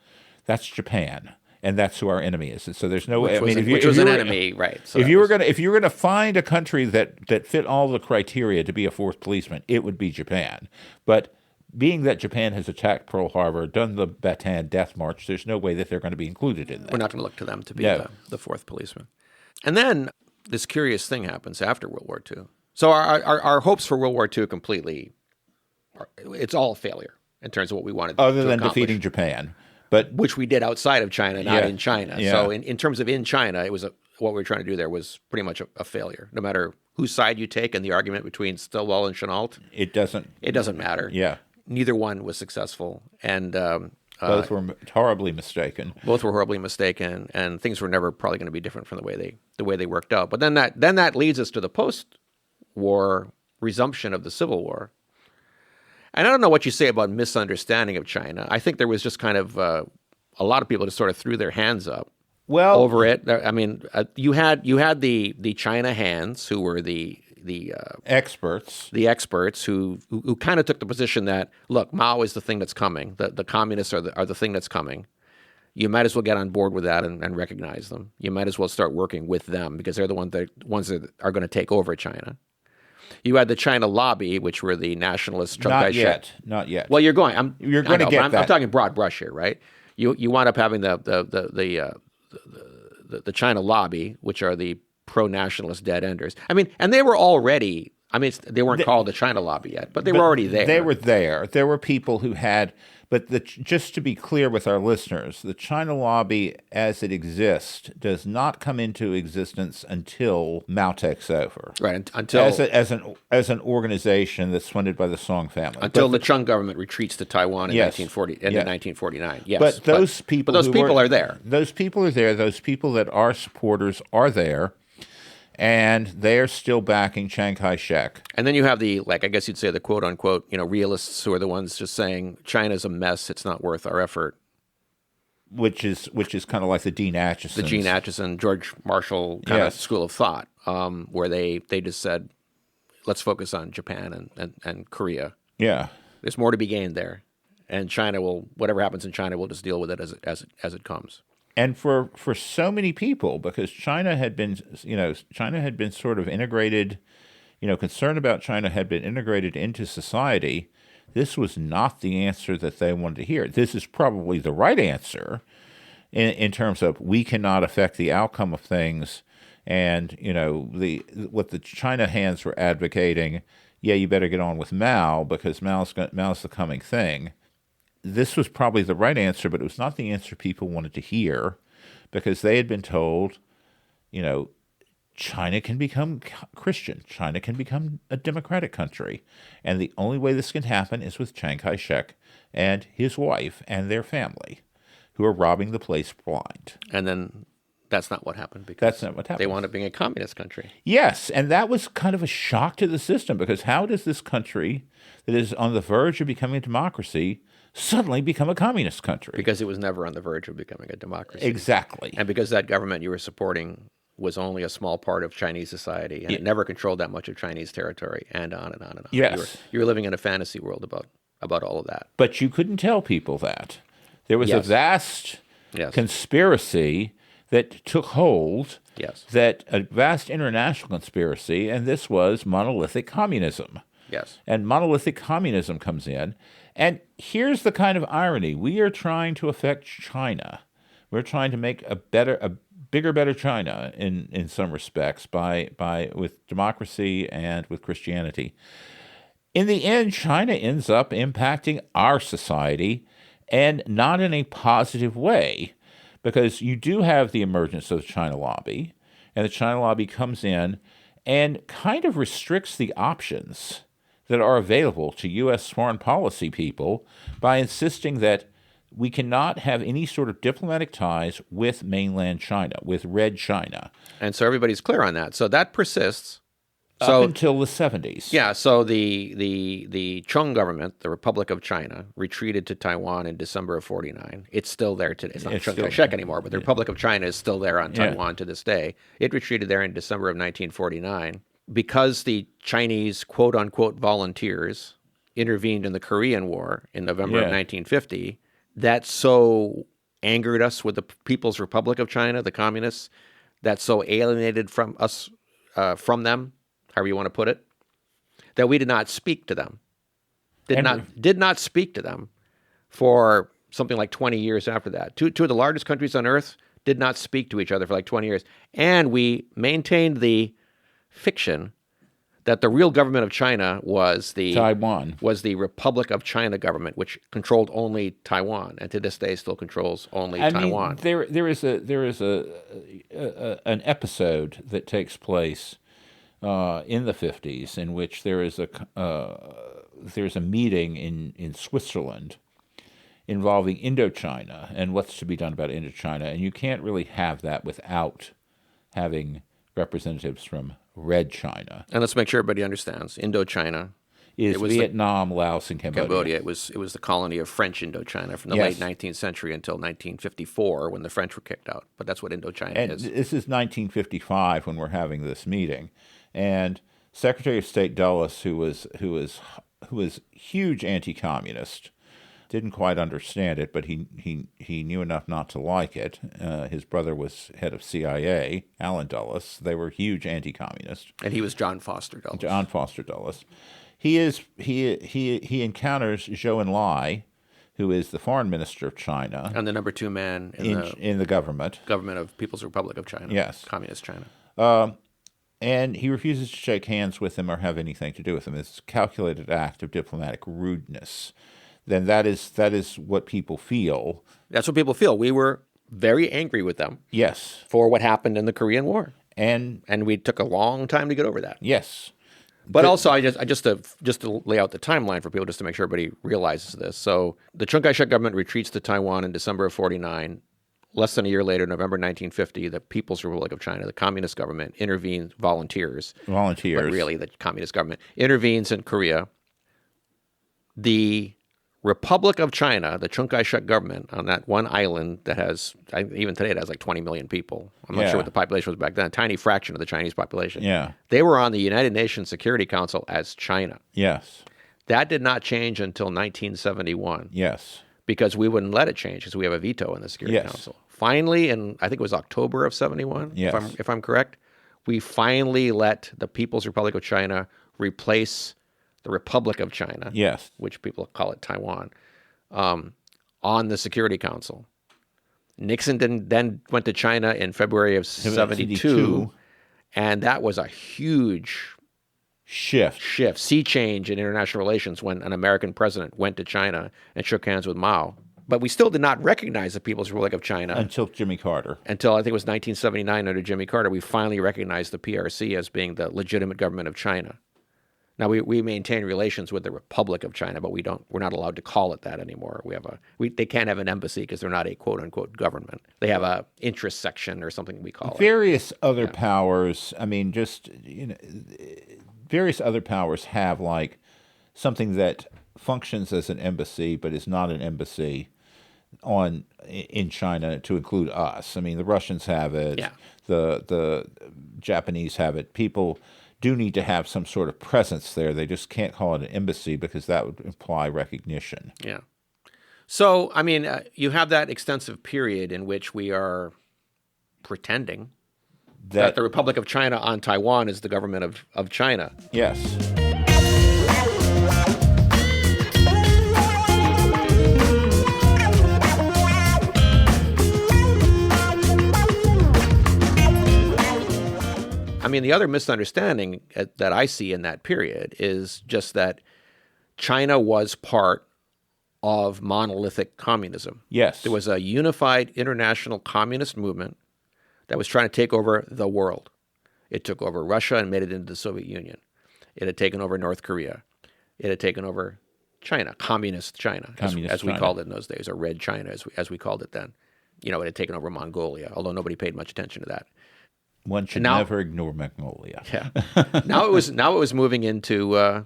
that's Japan. And that's who our enemy is. So there's no way. Which was an enemy, right? So if you were gonna find a country that fit all the criteria to be a fourth policeman, it would be Japan. But being that Japan has attacked Pearl Harbor, done the Bataan Death March, there's no way that they're going to be included in that. We're not going to look to them to be the fourth policeman. And then this curious thing happens after World War II. So our hopes for World War II it's all a failure in terms of what we wanted other to than accomplish. Defeating Japan. But which we did outside of China, not in China. Yeah. So in terms of in China, it was what we were trying to do there was pretty much a failure. No matter whose side you take in the argument between Stilwell and Chennault, it doesn't matter. Yeah, neither one was successful, and both were horribly mistaken. Both were horribly mistaken, and things were never probably going to be different from the way they worked out. But then that leads us to the post-war resumption of the Civil War. And I don't know what you say about misunderstanding of China. I think there was just kind of a lot of people just sort of threw their hands up over it. I mean, you had the China hands who were the experts, who kind of took the position that, look, Mao is the thing that's coming. The communists are the thing that's coming. You might as well get on board with that and recognize them. You might as well start working with them because they're the ones that are going to take over China. You had the China lobby, which were the nationalists. Not yet. Well, you're going. I'm going to get that. I'm talking broad brush here, right? you wind up having the China lobby, which are the pro-nationalist dead enders. I mean, and they were already. I mean, they weren't called the China lobby yet, but they were already there. They were there. There were people who had, but just to be clear with our listeners, the China lobby as it exists does not come into existence until Mao takes over. Right, until as an organization that's funded by the Song family. Until the Chung government retreats to Taiwan in 1949. Yes, but those people are there. Those people are there. Those people that are supporters are there. And they are still backing Chiang Kai-shek. And then you have the, I guess you'd say the quote unquote, realists who are the ones just saying China's a mess, it's not worth our effort. Which is kind of like the Dean Acheson. The Gene Acheson, George Marshall kind of school of thought, where they just said, let's focus on Japan and Korea. Yeah. There's more to be gained there. And China whatever happens in China, we'll just deal with it as it comes. And for so many people, because China had been sort of integrated, concern about China had been integrated into society, this was not the answer that they wanted to hear. This is probably the right answer in terms of we cannot affect the outcome of things. And, what the China hands were advocating, you better get on with Mao because Mao's the coming thing. This was probably the right answer, but it was not the answer people wanted to hear because they had been told, China can become Christian. China can become a democratic country. And the only way this can happen is with Chiang Kai-shek and his wife and their family, who are robbing the place blind. And then that's not what happened because that's not what happened. They wound up being a communist country. Yes, and that was kind of a shock to the system because how does this country that is on the verge of becoming a democracy suddenly become a communist country? Because it was never on the verge of becoming a democracy. Exactly. And because that government you were supporting was only a small part of Chinese society, and it never controlled that much of Chinese territory, and on and on and on. Yes. You were living in a fantasy world about all of that. But you couldn't tell people that. There was a vast conspiracy that took hold, a vast international conspiracy, and this was monolithic communism. Yes. And monolithic communism comes in. And here's the kind of irony. We are trying to affect China. We're trying to make a bigger, better China in some respects with democracy and with Christianity. In the end, China ends up impacting our society, and not in a positive way, because you do have the emergence of the China lobby, and the China lobby comes in and kind of restricts the options that are available to U.S. foreign policy people by insisting that we cannot have any sort of diplomatic ties with mainland China, with Red China. And so everybody's clear on that. So that persists. Up until the 70s. Yeah, so the Chung government, the Republic of China, retreated to Taiwan in December of 49. It's still there today. It's not Chiang Kai-shek anymore, but the Republic of China is still there on Taiwan to this day. It retreated there in December of 1949. Because the Chinese quote-unquote volunteers intervened in the Korean War in November of 1950, that so angered us with the People's Republic of China, the communists, that so alienated from us, from them, however you want to put it, that we did not speak to them. Did not speak to them for something like 20 years after that. Two of the largest countries on earth did not speak to each other for like 20 years. And we maintained the fiction that the real government of China was the Republic of China government, which controlled only Taiwan, and to this day still controls only Taiwan. There is an episode that takes place in the 50s in which there's a meeting in Switzerland involving Indochina and what's to be done about Indochina, and you can't really have that without having representatives from Red China. And let's make sure everybody understands. Indochina is Vietnam, Laos, and Cambodia. It was the colony of French Indochina from the late 19th century until 1954 when the French were kicked out. But that's what Indochina is. This is 1955 when we're having this meeting. And Secretary of State Dulles, who was huge anti-communist, didn't quite understand it, but he knew enough not to like it. His brother was head of CIA, Allen Dulles. They were huge anti-communists. And he was John Foster Dulles. He encounters Zhou Enlai, who is the foreign minister of China And the number 2 man in the government. government of People's Republic of China. Yes. Communist China. And he refuses to shake hands with him or have anything to do with him. It's a calculated act of diplomatic rudeness. Then that is what people feel. That's what people feel. We were very angry with them. Yes. For what happened in the Korean War. And we took a long time to get over that. yes. But also, just to lay out the timeline for people, just to make sure everybody realizes this. So the Chiang Kai-shek government retreats to Taiwan in December of 49. Less than a year later, November 1950, the People's Republic of China, the communist government, intervenes, volunteers, but really the communist government, intervenes in Korea. The Republic of China, the Chiang Kai-shek government, on that one island that has, even today it has like 20 million people. I'm not sure what the population was back then, a tiny fraction of the Chinese population. Yeah. They were on the United Nations Security Council as China. Yes. That did not change until 1971. Yes. Because we wouldn't let it change because we have a veto in the Security Council. Finally, in I think it was October of 71, if I'm correct, we finally let the People's Republic of China replace the Republic of China, which people call it Taiwan, on the Security Council. Nixon then went to China in February of 72, and that was a huge sea change in international relations when an American president went to China and shook hands with Mao. But we still did not recognize the People's Republic of China. Until Jimmy Carter. Until I think it was 1979 under Jimmy Carter, we finally recognized the PRC as being the legitimate government of China. Now we maintain relations with the Republic of China, but we're not allowed to call it that anymore. They can't have an embassy because they're not a quote unquote government. They have a interest section or something we call it. Various other powers. I mean, various other powers have like something that functions as an embassy but is not an embassy in China, to include us. I mean, the Russians have it. Yeah. The Japanese have it. People do need to have some sort of presence there. They just can't call it an embassy because that would imply recognition. Yeah. So, I mean, you have that extensive period in which we are pretending that the Republic of China on Taiwan is the government of China. Yes. I mean, the other misunderstanding that I see in that period is just that China was part of monolithic communism. Yes. There was a unified international communist movement that was trying to take over the world. It took over Russia and made it into the Soviet Union. It had taken over North Korea. It had taken over China, communist China, as we called it in those days, or Red China, as we called it then. It had taken over Mongolia, although nobody paid much attention to that. One should never ignore Mongolia. Yeah. Now it was moving into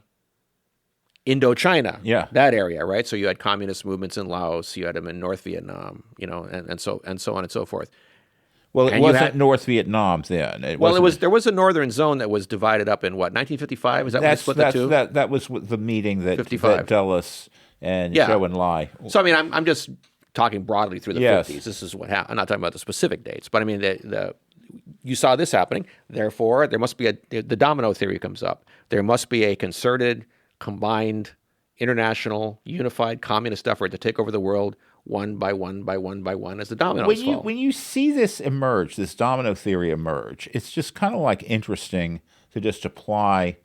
Indochina. Yeah. That area, right? So you had communist movements in Laos, you had them in North Vietnam, and so on and so forth. Well, it wasn't North Vietnam then. There was a northern zone that was divided up in what, 1955? Is that when they split the two? That was the meeting that Dulles and Zhou Enlai. So I mean, I'm just talking broadly through the 50s. This is what happened. I'm not talking about the specific dates, but I mean you saw this happening. Therefore, there must be the domino theory comes up. There must be a concerted, combined, international, unified communist effort to take over the world one by one by one by one as the dominoes fall. When you see this emerge, this domino theory emerge, it's just kind of like interesting to just apply,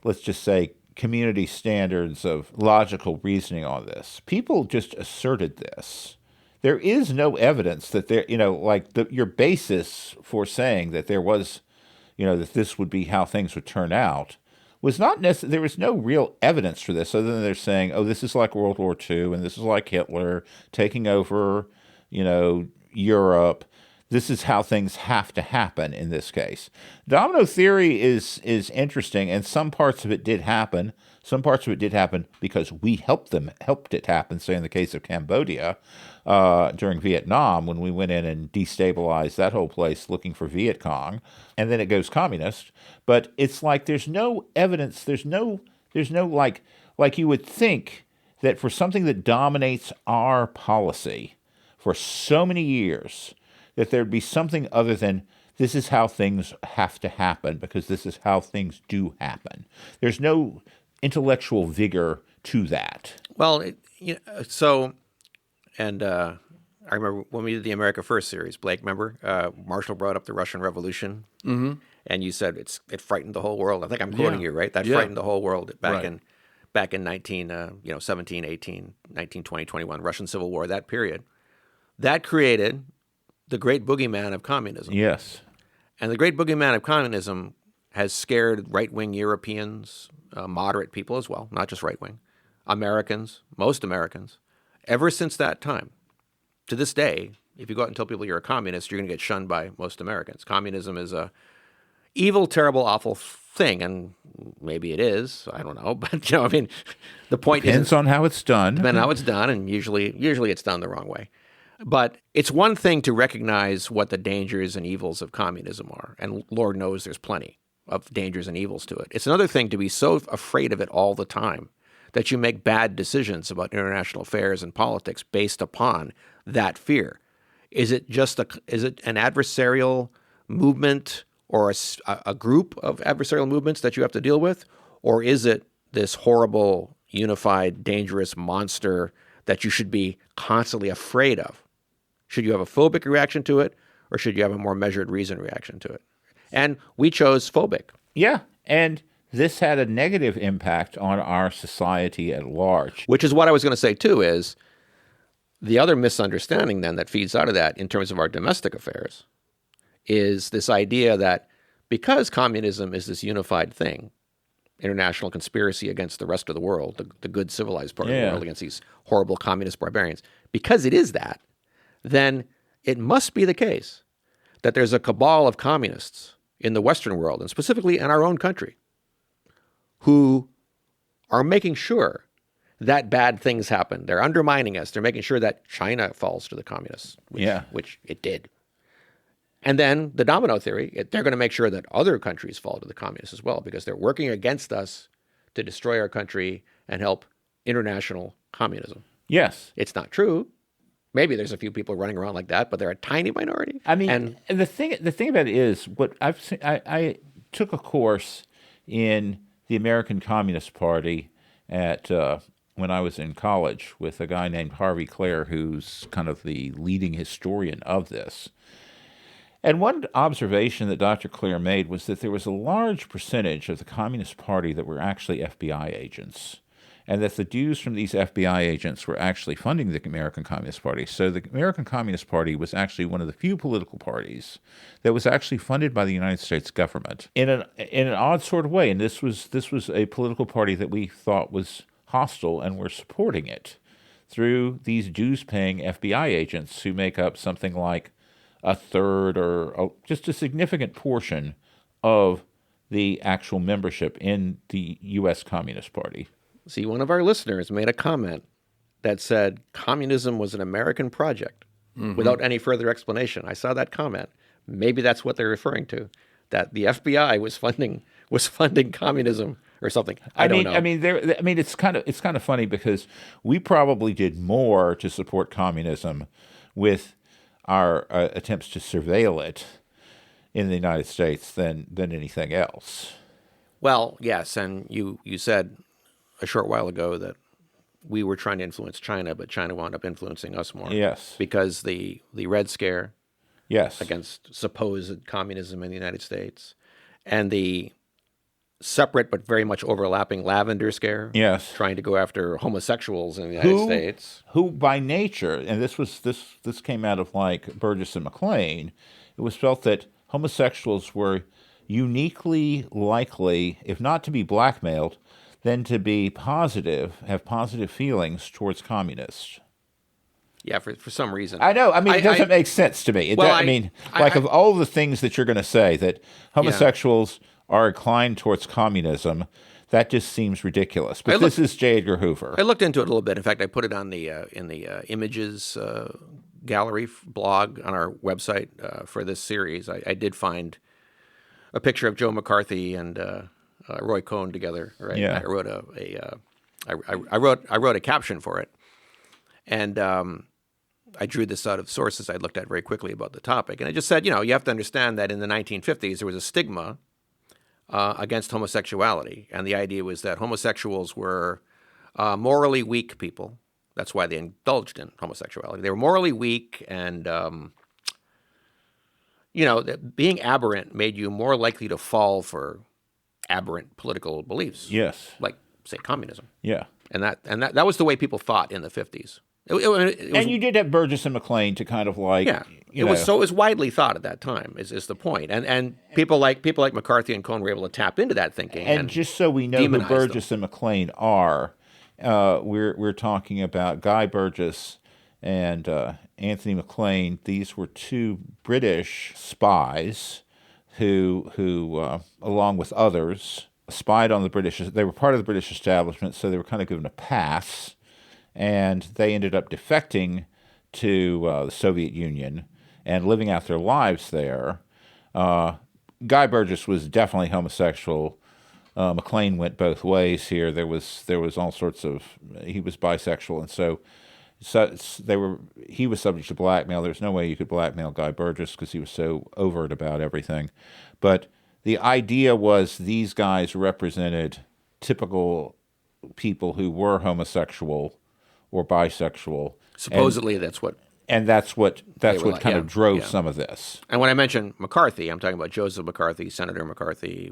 let's just say, community standards of logical reasoning on this. People just asserted this. There is no evidence that there, your basis for saying that there was, that this would be how things would turn out was not necessarily, there was no real evidence for this other than they're saying, oh, this is like World War II and this is like Hitler taking over, Europe. This is how things have to happen in this case. Domino theory is interesting, and some parts of it did happen. Some parts of it did happen because we helped it happen, say in the case of Cambodia, during Vietnam, when we went in and destabilized that whole place looking for Viet Cong, and then it goes communist. But it's like there's no evidence, there's no like you would think that for something that dominates our policy for so many years, that there'd be something other than this is how things have to happen because this is how things do happen. There's no intellectual vigor to that. Well, so And I remember when we did the America First series, Blake, remember? Marshall brought up the Russian Revolution. Mm-hmm. And you said it frightened the whole world. I think I'm quoting you, right? That frightened the whole world back in 17, 18, 19, 20, 21, Russian Civil War, that period. That created the great boogeyman of communism. Yes. And the great boogeyman of communism has scared right-wing Europeans, moderate people as well, not just right-wing, Americans, most Americans, ever since that time. To this day, if you go out and tell people you're a communist, you're going to get shunned by most Americans. Communism is a evil, terrible, awful thing, and maybe it is. I don't know, but I mean, the point depends on how it's done. Depends on how it's done, and usually it's done the wrong way. But it's one thing to recognize what the dangers and evils of communism are, and Lord knows there's plenty of dangers and evils to it. It's another thing to be so afraid of it all the time that you make bad decisions about international affairs and politics based upon that fear. Is it an adversarial movement or a group of adversarial movements that you have to deal with? Or is it this horrible, unified, dangerous monster that you should be constantly afraid of? Should you have a phobic reaction to it, or should you have a more measured reason reaction to it? And we chose phobic. Yeah, and this had a negative impact on our society at large. Which is what I was going to say, too, is the other misunderstanding then that feeds out of that in terms of our domestic affairs is this idea that because communism is this unified thing, international conspiracy against the rest of the world, the good civilized part of the world against these horrible communist barbarians, because it is that, then it must be the case that there's a cabal of communists in the Western world, and specifically in our own country, who are making sure that bad things happen. They're undermining us. They're making sure that China falls to the communists, which it did. And then the domino theory, they're going to make sure that other countries fall to the communists as well, because they're working against us to destroy our country and help international communism. Yes. It's not true. Maybe there's a few people running around like that, but they're a tiny minority. I mean, and the thing about it is, what I've seen, I took a course in the American Communist Party at when I was in college with a guy named Harvey Clare, who's kind of the leading historian of this. And one observation that Dr. Clare made was that there was a large percentage of the Communist Party that were actually FBI agents, and that the dues from these FBI agents were actually funding the American Communist Party. So the American Communist Party was actually one of the few political parties that was actually funded by the United States government in an odd sort of way. And this was a political party that we thought was hostile, and were supporting it through these dues-paying FBI agents who make up something like a third or just a significant portion of the actual membership in the U.S. Communist Party. See, one of our listeners made a comment that said communism was an American project without any further explanation. I saw that comment. Maybe that's what they're referring to, that the FBI was funding communism or something. I don't know. I mean, it's kind of funny because we probably did more to support communism with our attempts to surveil it in the United States than anything else. Well, yes, and you said a short while ago that we were trying to influence China, but China wound up influencing us more. Yes. Because the Red Scare against supposed communism in the United States, and the separate but very much overlapping Lavender Scare, trying to go after homosexuals in the United States. Who by nature, and this came out of like Burgess and McLean, it was felt that homosexuals were uniquely likely, if not to be blackmailed, then to be have positive feelings towards communists. Yeah, for some reason. I know. I mean, it doesn't make sense to me. Of all the things that you're going to say, that homosexuals are inclined towards communism, that just seems ridiculous. But this is J. Edgar Hoover. I looked into it a little bit. In fact, I put it on the in the images gallery blog on our website for this series. I did find a picture of Joe McCarthy and Roy Cohn together. Right? Yeah. I wrote a caption for it, and I drew this out of sources I looked at very quickly about the topic, and I just said, you have to understand that in the 1950s there was a stigma against homosexuality, and the idea was that homosexuals were morally weak people That's why they indulged in homosexuality. They were morally weak, and being aberrant made you more likely to fall for aberrant political beliefs. Yes. Like, say, communism. Yeah. And that was the way people thought in the 50s. It was, and you did have Burgess and McLean to kind of like, yeah, it was widely thought at that time. Is the point, and people like McCarthy and Cohn were able to tap into that thinking. And just so we know who Burgess and McLean are, we're talking about Guy Burgess and Anthony McLean. These were two British spies who along with others, spied on the British. They were part of the British establishment, so they were kind of given a pass, and they ended up defecting to the Soviet Union and living out their lives there. Guy Burgess was definitely homosexual. McLean went both ways here. There was all sorts of. He was bisexual, and so he was subject to blackmail. There's no way you could blackmail Guy Burgess because he was so overt about everything. But the idea was these guys represented typical people who were homosexual or bisexual. Supposedly, that's what kind of drove some of this. And when I mention McCarthy, I'm talking about Joseph McCarthy, Senator McCarthy,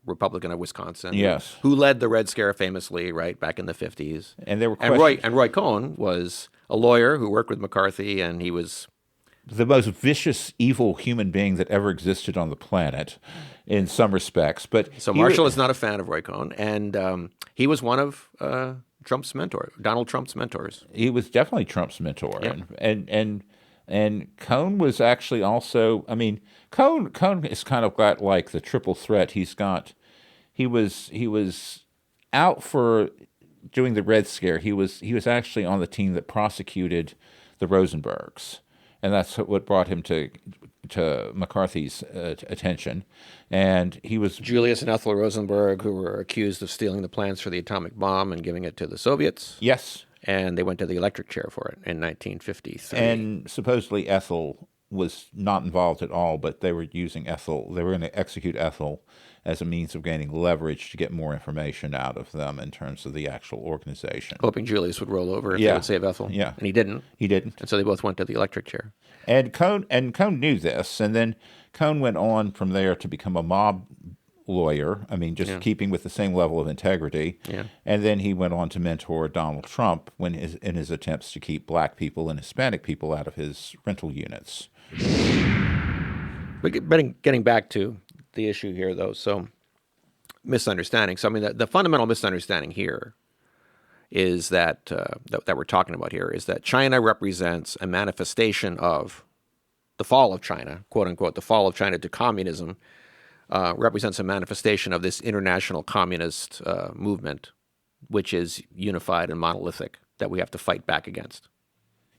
Republican of Wisconsin. Yes. Who led the Red Scare famously, right, back in the 50s. And there were Roy Cohn was a lawyer who worked with McCarthy, and he was the most vicious, evil human being that ever existed on the planet in some respects. So Marshall is not a fan of Roy Cohn, and he was one of Donald Trump's mentors. He was definitely Trump's mentor. Yeah. And Cohn was actually also, I mean, Cohn is kind of got like the triple threat. He was out for doing the Red Scare. He was actually on the team that prosecuted the Rosenbergs, and that's what brought him to McCarthy's attention. And he was Julius and Ethel Rosenberg, who were accused of stealing the plans for the atomic bomb and giving it to the Soviets. Yes. And they went to the electric chair for it in 1953. And supposedly Ethel was not involved at all, but they were using Ethel. They were going to execute Ethel as a means of gaining leverage to get more information out of them in terms of the actual organization. Hoping Julius would roll over if they would save Ethel. Yeah. And he didn't. He didn't. And so they both went to the electric chair. And Cohn knew this, and then Cohn went on from there to become a mob lawyer. I mean, just keeping with the same level of integrity. Yeah. And then he went on to mentor Donald Trump in his attempts to keep black people and Hispanic people out of his rental units. But getting back to the issue here, though, so misunderstanding. So, I mean, the fundamental misunderstanding here is that we're talking about here is that China represents a manifestation of the fall of China, quote unquote, the fall of China to communism, represents a manifestation of this international communist movement, which is unified and monolithic, that we have to fight back against.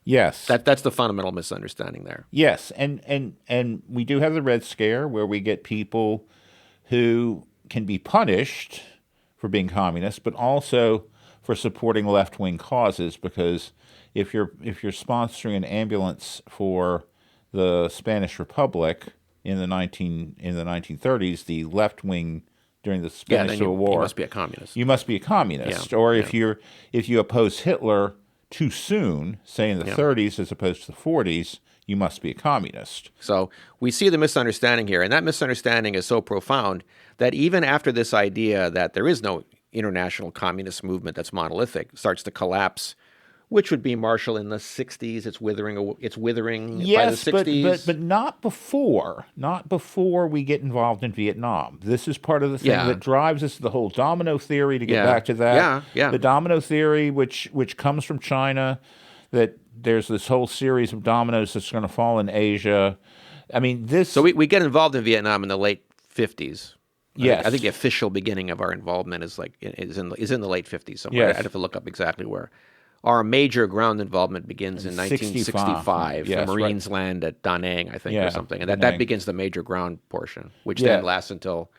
Yes. That's the fundamental misunderstanding there. Yes, and we do have the Red Scare where we get people who can be punished for being communists, but also for supporting left-wing causes, because if you're sponsoring an ambulance for the Spanish Republic in the 1930s, the left wing during the Spanish Civil War, you must be a communist. You must be a communist, or if you oppose Hitler too soon, say in the 30s as opposed to the 40s, you must be a communist. So we see the misunderstanding here, and that misunderstanding is so profound that even after this idea that there is no international communist movement that's monolithic starts to collapse, which would be Marshall in the 60s. It's withering by the 60s. But not before. Not before we get involved in Vietnam. This is part of the thing that drives us, the whole domino theory, to get back to that. The domino theory, which comes from China, that there's this whole series of dominoes that's going to fall in Asia. I mean, this... So we get involved in Vietnam in the late 50s. Yes. I think the official beginning of our involvement is in the late 50s somewhere. Yes. I'd have to look up exactly where. Our major ground involvement begins in 1965. Yes, the Marines land at Da Nang, I think, or something. And that begins the major ground portion, which then lasts until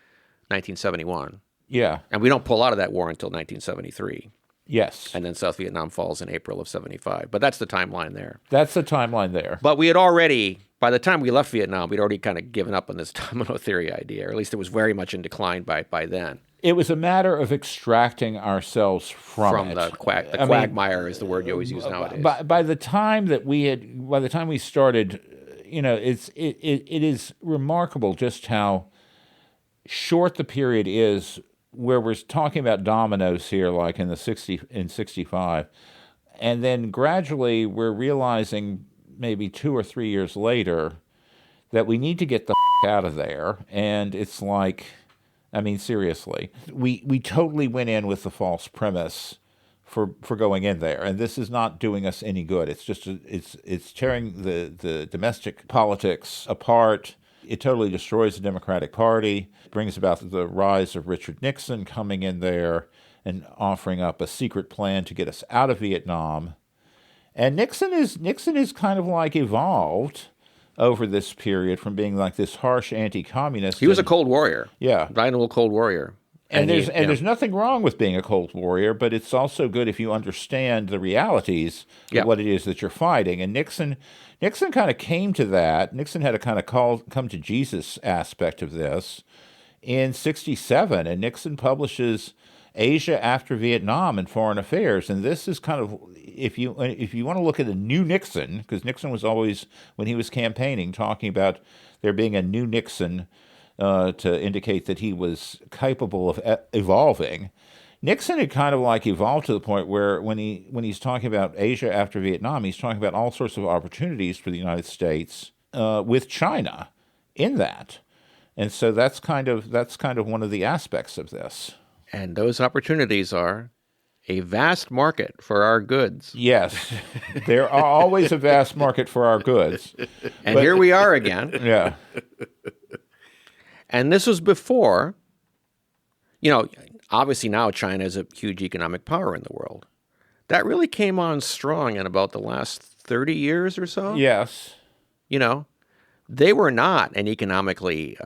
1971. Yeah. And we don't pull out of that war until 1973. Yes. And then South Vietnam falls in April of 75. But that's the timeline there. That's the timeline there. But we had already, by the time we left Vietnam, we'd already kind of given up on this domino theory idea, or at least it was very much in decline by then. It was a matter of extracting ourselves from it. the quagmire is the word you always use nowadays. By the time we started, it is remarkable just how short the period is where we're talking about dominoes here, like in 65, and then gradually we're realizing maybe 2 or 3 years later that we need to get the out of there, and it's like, I mean, seriously, we totally went in with the false premise for going in there, and this is not doing us any good. It's just it's tearing the domestic politics apart. It totally destroys the Democratic Party, brings about the rise of Richard Nixon coming in there and offering up a secret plan to get us out of Vietnam. And Nixon is kind of like evolved over this period from being like this harsh anti-communist. He was a Cold Warrior. Yeah. Radical Cold Warrior. And there's nothing wrong with being a Cold Warrior, but it's also good if you understand the realities of what it is that you're fighting. And Nixon kind of came to that. Nixon had a kind of come to Jesus aspect of this in 67, and Nixon publishes Asia After Vietnam in Foreign Affairs. And this is kind of, if you want to look at a new Nixon, because Nixon was always, when he was campaigning, talking about there being a new Nixon to indicate that he was capable of evolving. Nixon had kind of like evolved to the point where when he's talking about Asia after Vietnam, he's talking about all sorts of opportunities for the United States with China in that. And so that's kind of one of the aspects of this. And those opportunities are a vast market for our goods. Yes, there are always a vast market for our goods. And here we are again. Yeah. And this was before, obviously now China is a huge economic power in the world. That really came on strong in about the last 30 years or so. Yes. They were not an economically,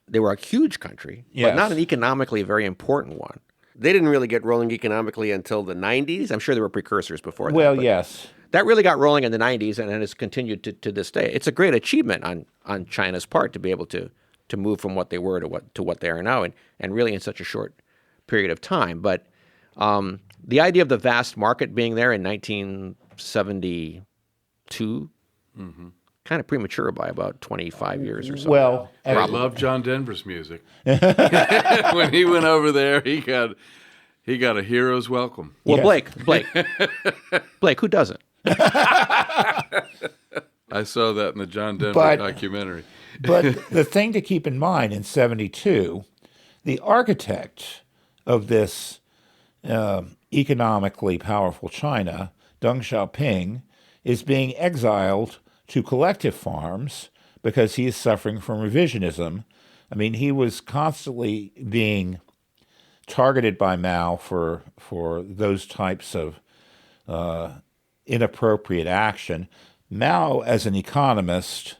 they were a huge country, but not an economically very important one. They didn't really get rolling economically until the 90s. I'm sure there were precursors before that. Well, yes. That really got rolling in the 90s and has continued to this day. It's a great achievement on China's part to be able to move from what they were to what they are now, and really in such a short period of time. But the idea of the vast market being there in 1972, kind of premature by about 25 years or so. Well, I love John Denver's music. When he went over there, he got a hero's welcome. Well, Blake, who doesn't? I saw that in the John Denver documentary. But the thing to keep in mind in 72, the architect of this economically powerful China, Deng Xiaoping, is being exiled to collective farms because he is suffering from revisionism. I mean, he was constantly being targeted by Mao for those types of inappropriate action. Mao, as an economist,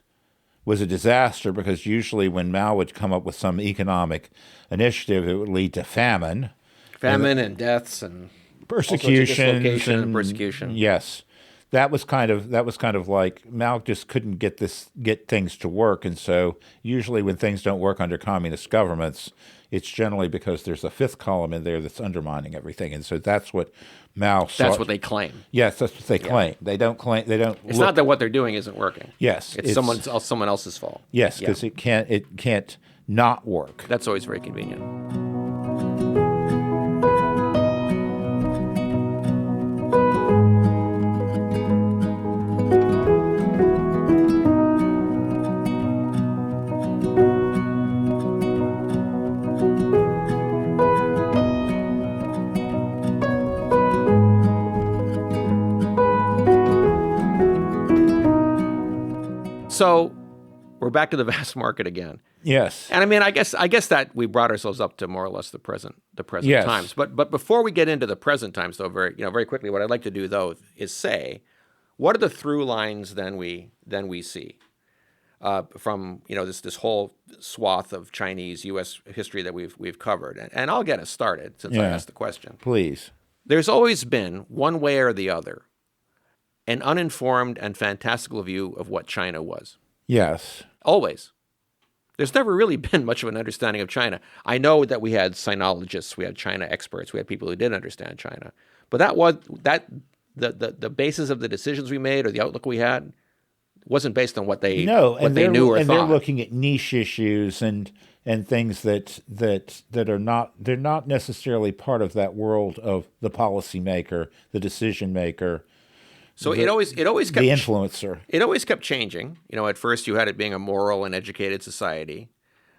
was a disaster because usually when Mao would come up with some economic initiative, it would lead to famine. And deaths and persecution. Persecution. Yes. That was kind of like Mao just couldn't get things to work, and so usually when things don't work under communist governments, it's generally because there's a fifth column in there that's undermining everything, and so that's what Mao saw. That's what they claim. Yes, that's what they claim. They don't claim. They don't. It's not that what they're doing isn't working. Yes, it's someone else's fault. Yes, because it can't not work. That's always very convenient. So we're back to the vast market again. Yes. And I mean, I guess that we brought ourselves up to more or less the present times. But before we get into the present times, though, very quickly, what I'd like to do though is say, what are the through lines then we see from this whole swath of Chinese U.S. history that we've covered, and I'll get us started since I asked the question. Please. There's always been, one way or the other, an uninformed and fantastical view of what China was. Yes. Always. There's never really been much of an understanding of China. I know that we had sinologists, we had China experts, we had people who did understand China, but the basis of the decisions we made or the outlook we had wasn't based on what they knew or and thought. They're looking at niche issues and things that are not necessarily part of that world of the policymaker, the decision maker. So it always kept the influencer. It always kept changing. At first you had it being a moral and educated society.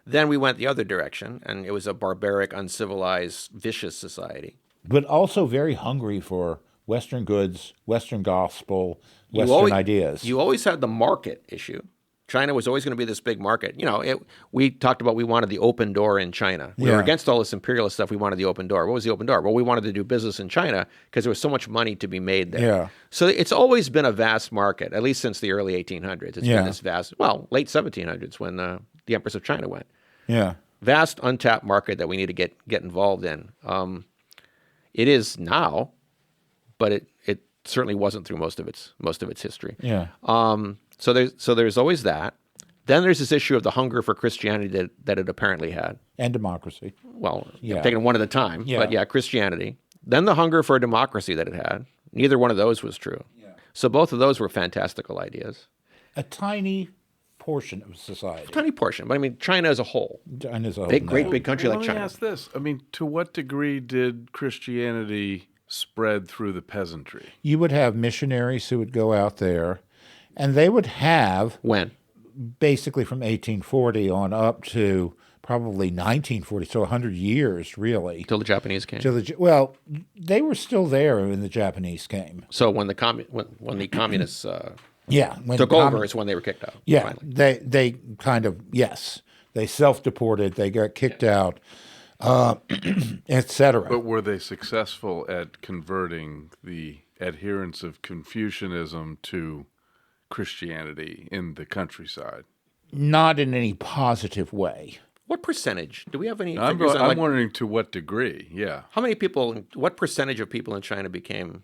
Then we went the other direction, and it was a barbaric, uncivilized, vicious society. But also very hungry for Western goods, Western gospel, Western ideas. You always had the market issue. China was always going to be this big market. We talked about we wanted the open door in China. We were against all this imperialist stuff. We wanted the open door. What was the open door? Well, we wanted to do business in China because there was so much money to be made there. Yeah. So it's always been a vast market, at least since the early 1800s. It's been this vast, late 1700s when the Empress of China went. Yeah. Vast untapped market that we need to get involved in. It is now, but it certainly wasn't through most of its history. Yeah. So there's always that. Then there's this issue of the hunger for Christianity that it apparently had. And democracy. Well, taking one at a time. Yeah. But Christianity. Then the hunger for democracy that it had. Neither one of those was true. Yeah. So both of those were fantastical ideas. A tiny portion of society. A tiny portion. But I mean, China as a whole. China as a whole. Great big country like China. Let me ask this. I mean, to what degree did Christianity spread through the peasantry? You would have missionaries who would go out there, and they would have... When? Basically from 1840 on up to probably 1940, so 100 years, really. Till the Japanese came. Well, they were still there when the Japanese came. So when the communists took over is when they were kicked out. Yeah, finally. they kind of, they self-deported, they got kicked out, etc. But were they successful at converting the adherents of Confucianism to Christianity in the countryside? Not in any positive way. What percentage? Do we have any I'm figures on, wondering to what degree, How many people, what percentage of people in China became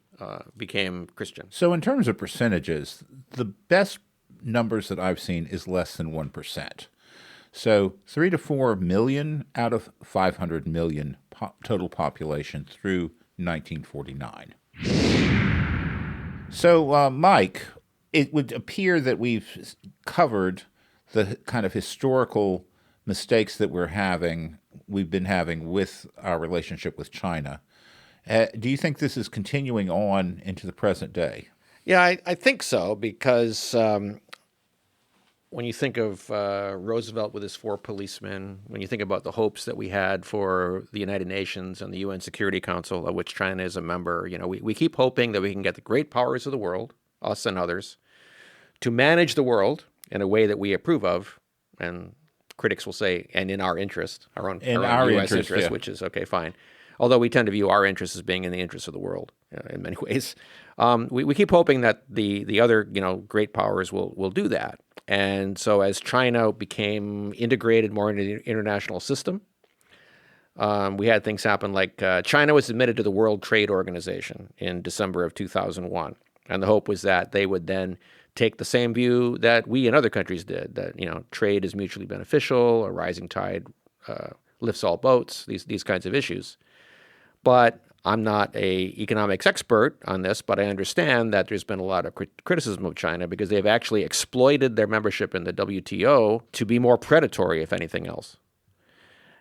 Christian? So in terms of percentages, the best numbers that I've seen is less than 1%. So 3 to 4 million out of 500 million total population through 1949. So, Mike, it would appear that we've covered the kind of historical mistakes that we've been having with our relationship with China. Do you think this is continuing on into the present day? Yeah, I think so, because when you think of Roosevelt with his 4 policemen, when you think about the hopes that we had for the United Nations and the UN Security Council, of which China is a member, we keep hoping that we can get the great powers of the world, us and others, to manage the world in a way that we approve of, and critics will say, and in our interest, our own U.S. interest, which is okay, fine. Although we tend to view our interest as being in the interest of the world in many ways. We keep hoping that the other great powers will do that. And so as China became integrated more into the international system, we had things happen like China was admitted to the World Trade Organization in December of 2001. And the hope was that they would then take the same view that we and other countries did, that trade is mutually beneficial, a rising tide lifts all boats, these kinds of issues. But I'm not an economics expert on this, but I understand that there's been a lot of criticism of China because they've actually exploited their membership in the WTO to be more predatory, if anything else.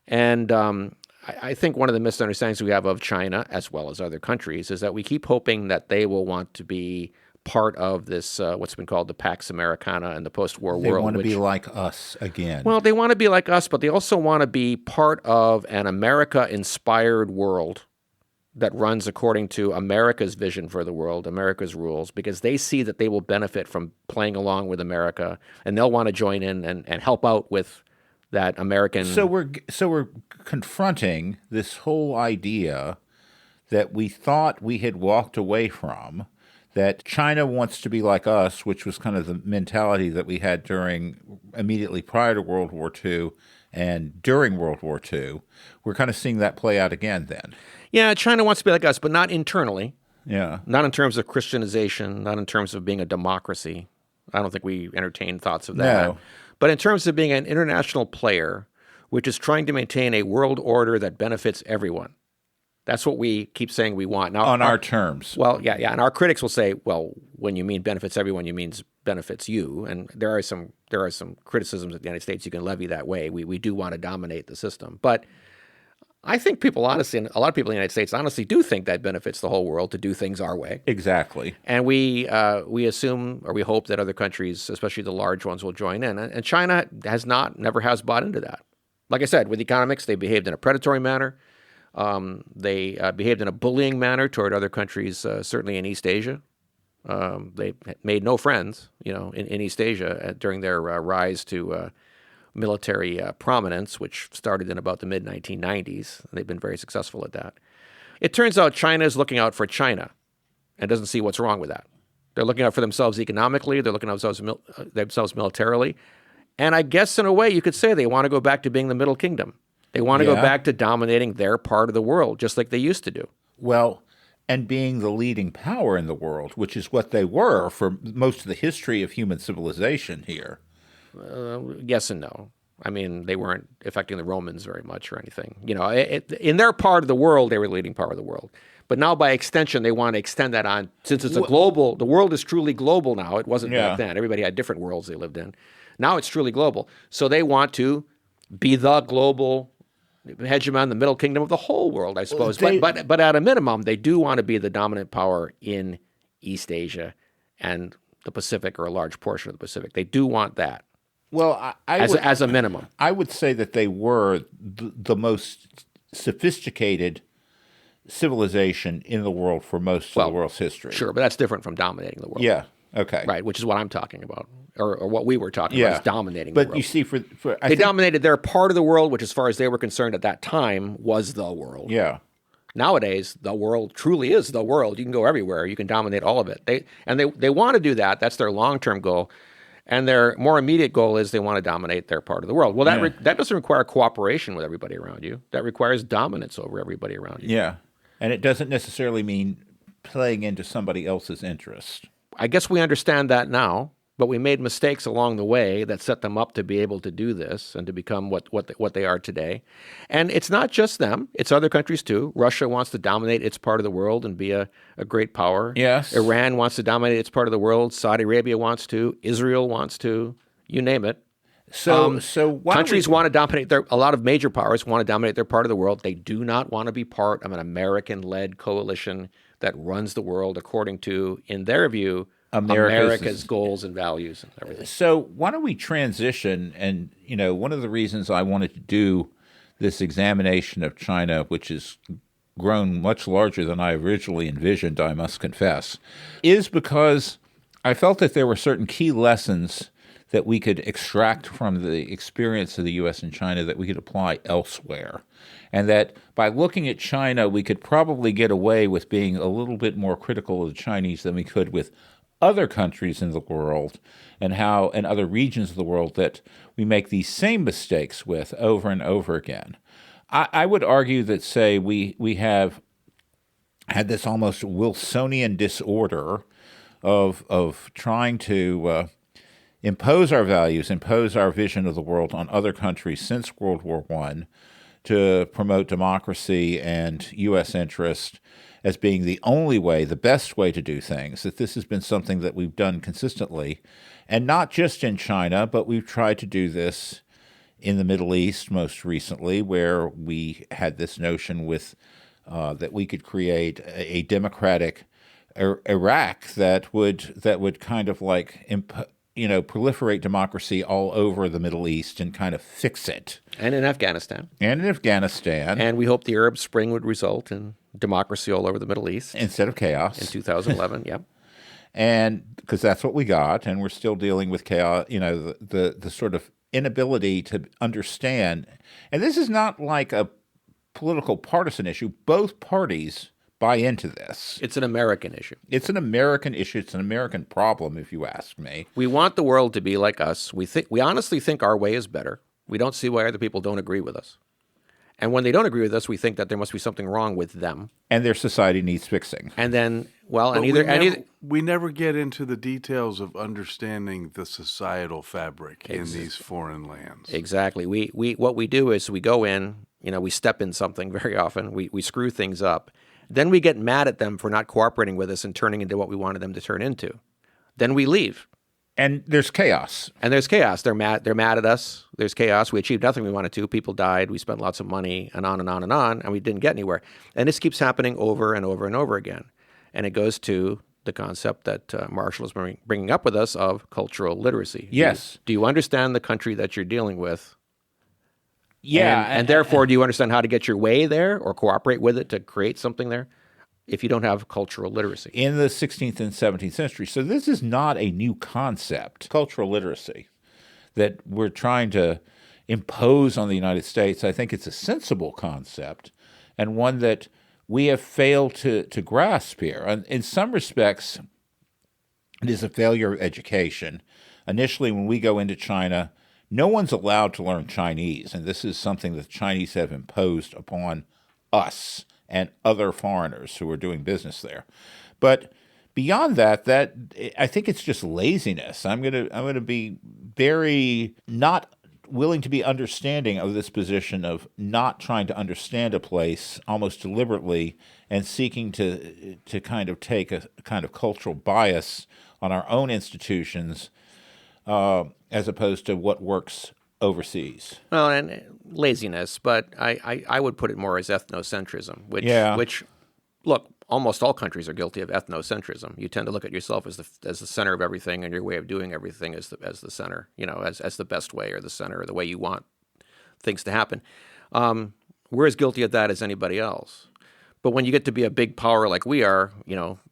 And I think one of the misunderstandings we have of China, as well as other countries, is that we keep hoping that they will want to be part of this, what's been called the Pax Americana in the post-war world. They want to be like us again. Well, they want to be like us, but they also want to be part of an America-inspired world that runs according to America's vision for the world, America's rules, because they see that they will benefit from playing along with America, and they'll want to join in and help out with that American... So we're confronting this whole idea that we thought we had walked away from, that China wants to be like us, which was kind of the mentality that we had immediately prior to World War II and during World War II. We're kind of seeing that play out again then. Yeah, China wants to be like us, but not internally. Yeah. Not in terms of Christianization, not in terms of being a democracy. I don't think we entertain thoughts of that. No. But in terms of being an international player, which is trying to maintain a world order that benefits everyone, that's what we keep saying we want. Now, on our terms. Well, yeah. And our critics will say, well, when you mean benefits everyone, you mean benefits you. And there are some criticisms of the United States you can levy that way. We do want to dominate the system. But I think people honestly, and a lot of people in the United States honestly do think that benefits the whole world to do things our way. Exactly. And we assume or we hope that other countries, especially the large ones, will join in. And China never has bought into that. Like I said, with economics, they behaved in a predatory manner. They behaved in a bullying manner toward other countries, certainly in East Asia. They made no friends, in East Asia during their rise to military prominence, which started in about the mid-1990s. They've been very successful at that. It turns out China is looking out for China and doesn't see what's wrong with that. They're looking out for themselves economically. They're looking out for themselves militarily. And I guess in a way you could say they want to go back to being the Middle Kingdom. They want to go back to dominating their part of the world, just like they used to do. Well, and being the leading power in the world, which is what they were for most of the history of human civilization here. Yes and no. I mean, they weren't affecting the Romans very much or anything. In their part of the world, they were the leading part of the world. But now, by extension, they want to extend that on. Since it's the world is truly global now. It wasn't back then. Everybody had different worlds they lived in. Now it's truly global. So they want to be the global hegemon, the Middle Kingdom of the whole world, I suppose. But at a minimum, they do want to be the dominant power in East Asia and the Pacific, or a large portion of the Pacific. They do want that. Well, as a minimum, I would say that they were the most sophisticated civilization in the world for most of the world's history. Sure, but that's different from dominating the world. Yeah. Okay. Right, which is what I'm talking about, or what we were talking about, is dominating the world. But you see, they dominated their part of the world, which, as far as they were concerned at that time, was the world. Yeah. Nowadays, the world truly is the world. You can go everywhere. You can dominate all of it. They want to do that. That's their long-term goal. And their more immediate goal is they want to dominate their part of the world. Well, that doesn't require cooperation with everybody around you. That requires dominance over everybody around you. Yeah. And it doesn't necessarily mean playing into somebody else's interest. I guess we understand that now, but we made mistakes along the way that set them up to be able to do this and to become what they are today. And it's not just them. It's other countries too. Russia wants to dominate its part of the world and be a great power. Yes. Iran wants to dominate its part of the world. Saudi Arabia wants to. Israel wants to. You name it. So countries want to dominate a lot of major powers want to dominate their part of the world. They do not want to be part of an American-led coalition that runs the world according to, in their view, America's goals and values and everything. So why don't we transition? And, one of the reasons I wanted to do this examination of China, which has grown much larger than I originally envisioned, I must confess, is because I felt that there were certain key lessons that we could extract from the experience of the U.S. and China that we could apply elsewhere. And that by looking at China, we could probably get away with being a little bit more critical of the Chinese than we could with other countries in the world and other regions of the world that we make these same mistakes with over and over again. I would argue that, say, we have had this almost Wilsonian disorder of trying to impose our values, impose our vision of the world on other countries since World War I to promote democracy and U.S. interest as being the only way, the best way to do things, that this has been something that we've done consistently, and not just in China, but we've tried to do this in the Middle East most recently, where we had this notion with that we could create a democratic Iraq that would kind of like proliferate democracy all over the Middle East and kind of fix it. And in Afghanistan. And we hope the Arab Spring would result in democracy all over the Middle East. Instead of chaos. In 2011, yep. And because that's what we got, and we're still dealing with chaos, the sort of inability to understand. And this is not like a political partisan issue. Both parties buy into this. It's an American issue. It's an American issue. It's an American problem, if you ask me. We want the world to be like us. We honestly think our way is better. We don't see why other people don't agree with us. And when they don't agree with us, we think that there must be something wrong with them. And their society needs fixing. And then Well, But and we never get into the details of understanding the societal fabric in these foreign lands. Exactly. We what we do is we go in, we step in something very often. We screw things up. Then we get mad at them for not cooperating with us and turning into what we wanted them to turn into. Then we leave. And there's chaos. And there's chaos. They're mad at us. There's chaos. We achieved nothing we wanted to. People died. We spent lots of money and on and on and on, and we didn't get anywhere. And this keeps happening over and over and over again. And it goes to the concept that Marshall is bringing up with us of cultural literacy. Yes. Do you understand the country that you're dealing with? Yeah. And therefore, do you understand how to get your way there or cooperate with it to create something there if you don't have cultural literacy? In the 16th and 17th century. So this is not a new concept, cultural literacy, that we're trying to impose on the United States. I think it's a sensible concept and one that we have failed to grasp here. And in some respects, it is a failure of education. Initially, when we go into China, no one's allowed to learn Chinese, and this is something that the Chinese have imposed upon us and other foreigners who are doing business there. But beyond that I think it's just laziness. I'm gonna be very not willing to be understanding of this position of not trying to understand a place almost deliberately and seeking to kind of take a kind of cultural bias on our own institutions as opposed to what works overseas. Well, and laziness, but I would put it more as ethnocentrism, which look, almost all countries are guilty of ethnocentrism. You tend to look at yourself as the center of everything, and your way of doing everything as the center, as the best way or the center or the way you want things to happen. We're as guilty of that as anybody else. But when you get to be a big power like we are,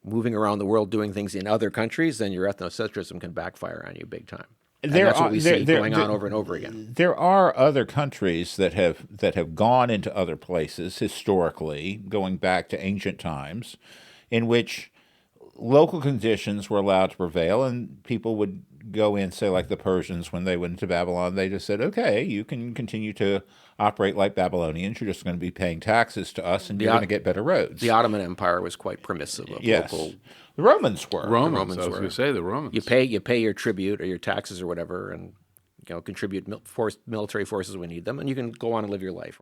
moving around the world doing things in other countries, then your ethnocentrism can backfire on you big time. And that's what we see going on over and over again. There are other countries that have gone into other places historically, going back to ancient times, in which local conditions were allowed to prevail, and people would go in, say, like the Persians when they went into Babylon. They just said, okay, you can continue to operate like Babylonians. You're just going to be paying taxes to us, and you're going to get better roads. The Ottoman Empire was quite permissive of local. The Romans were. I was going to say the Romans. You pay your tribute or your taxes or whatever, and contribute military forces when we need them, and you can go on and live your life.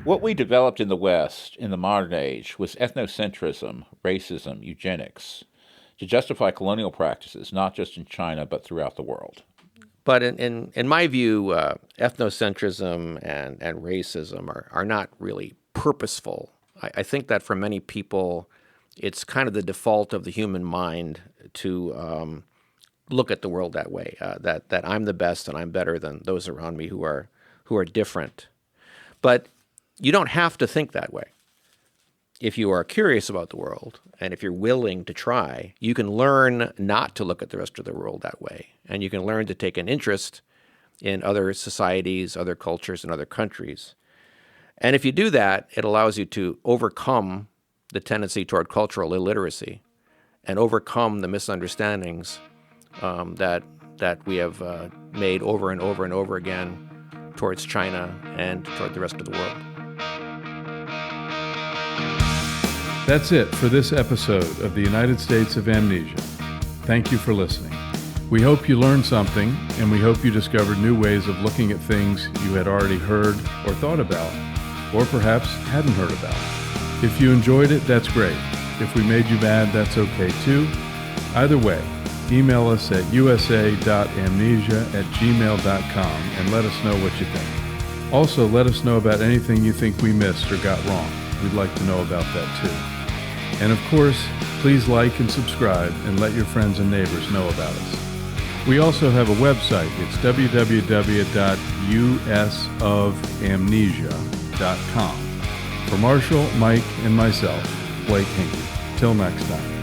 What we developed in the West in the modern age was ethnocentrism, racism, eugenics, to justify colonial practices, not just in China, but throughout the world. But in my view, ethnocentrism and racism are not really purposeful. I think that for many people, it's kind of the default of the human mind to look at the world that way, that I'm the best and I'm better than those around me who are different. But you don't have to think that way. If you are curious about the world and if you're willing to try, you can learn not to look at the rest of the world that way. And you can learn to take an interest in other societies, other cultures, and other countries. And if you do that, it allows you to overcome the tendency toward cultural illiteracy and overcome the misunderstandings that we have made over and over and over again towards China and toward the rest of the world. That's it for this episode of the United States of Amnesia. Thank you for listening. We hope you learned something, and we hope you discovered new ways of looking at things you had already heard or thought about, or perhaps hadn't heard about. If you enjoyed it, that's great. If we made you mad, that's okay too. Either way, email us at usa.amnesia@gmail.com and let us know what you think. Also, let us know about anything you think we missed or got wrong. We'd like to know about that too. And of course, please like and subscribe and let your friends and neighbors know about us. We also have a website. It's www.usofamnesia.com. For Marshall, Mike, and myself, Blake Hinkey. Till next time.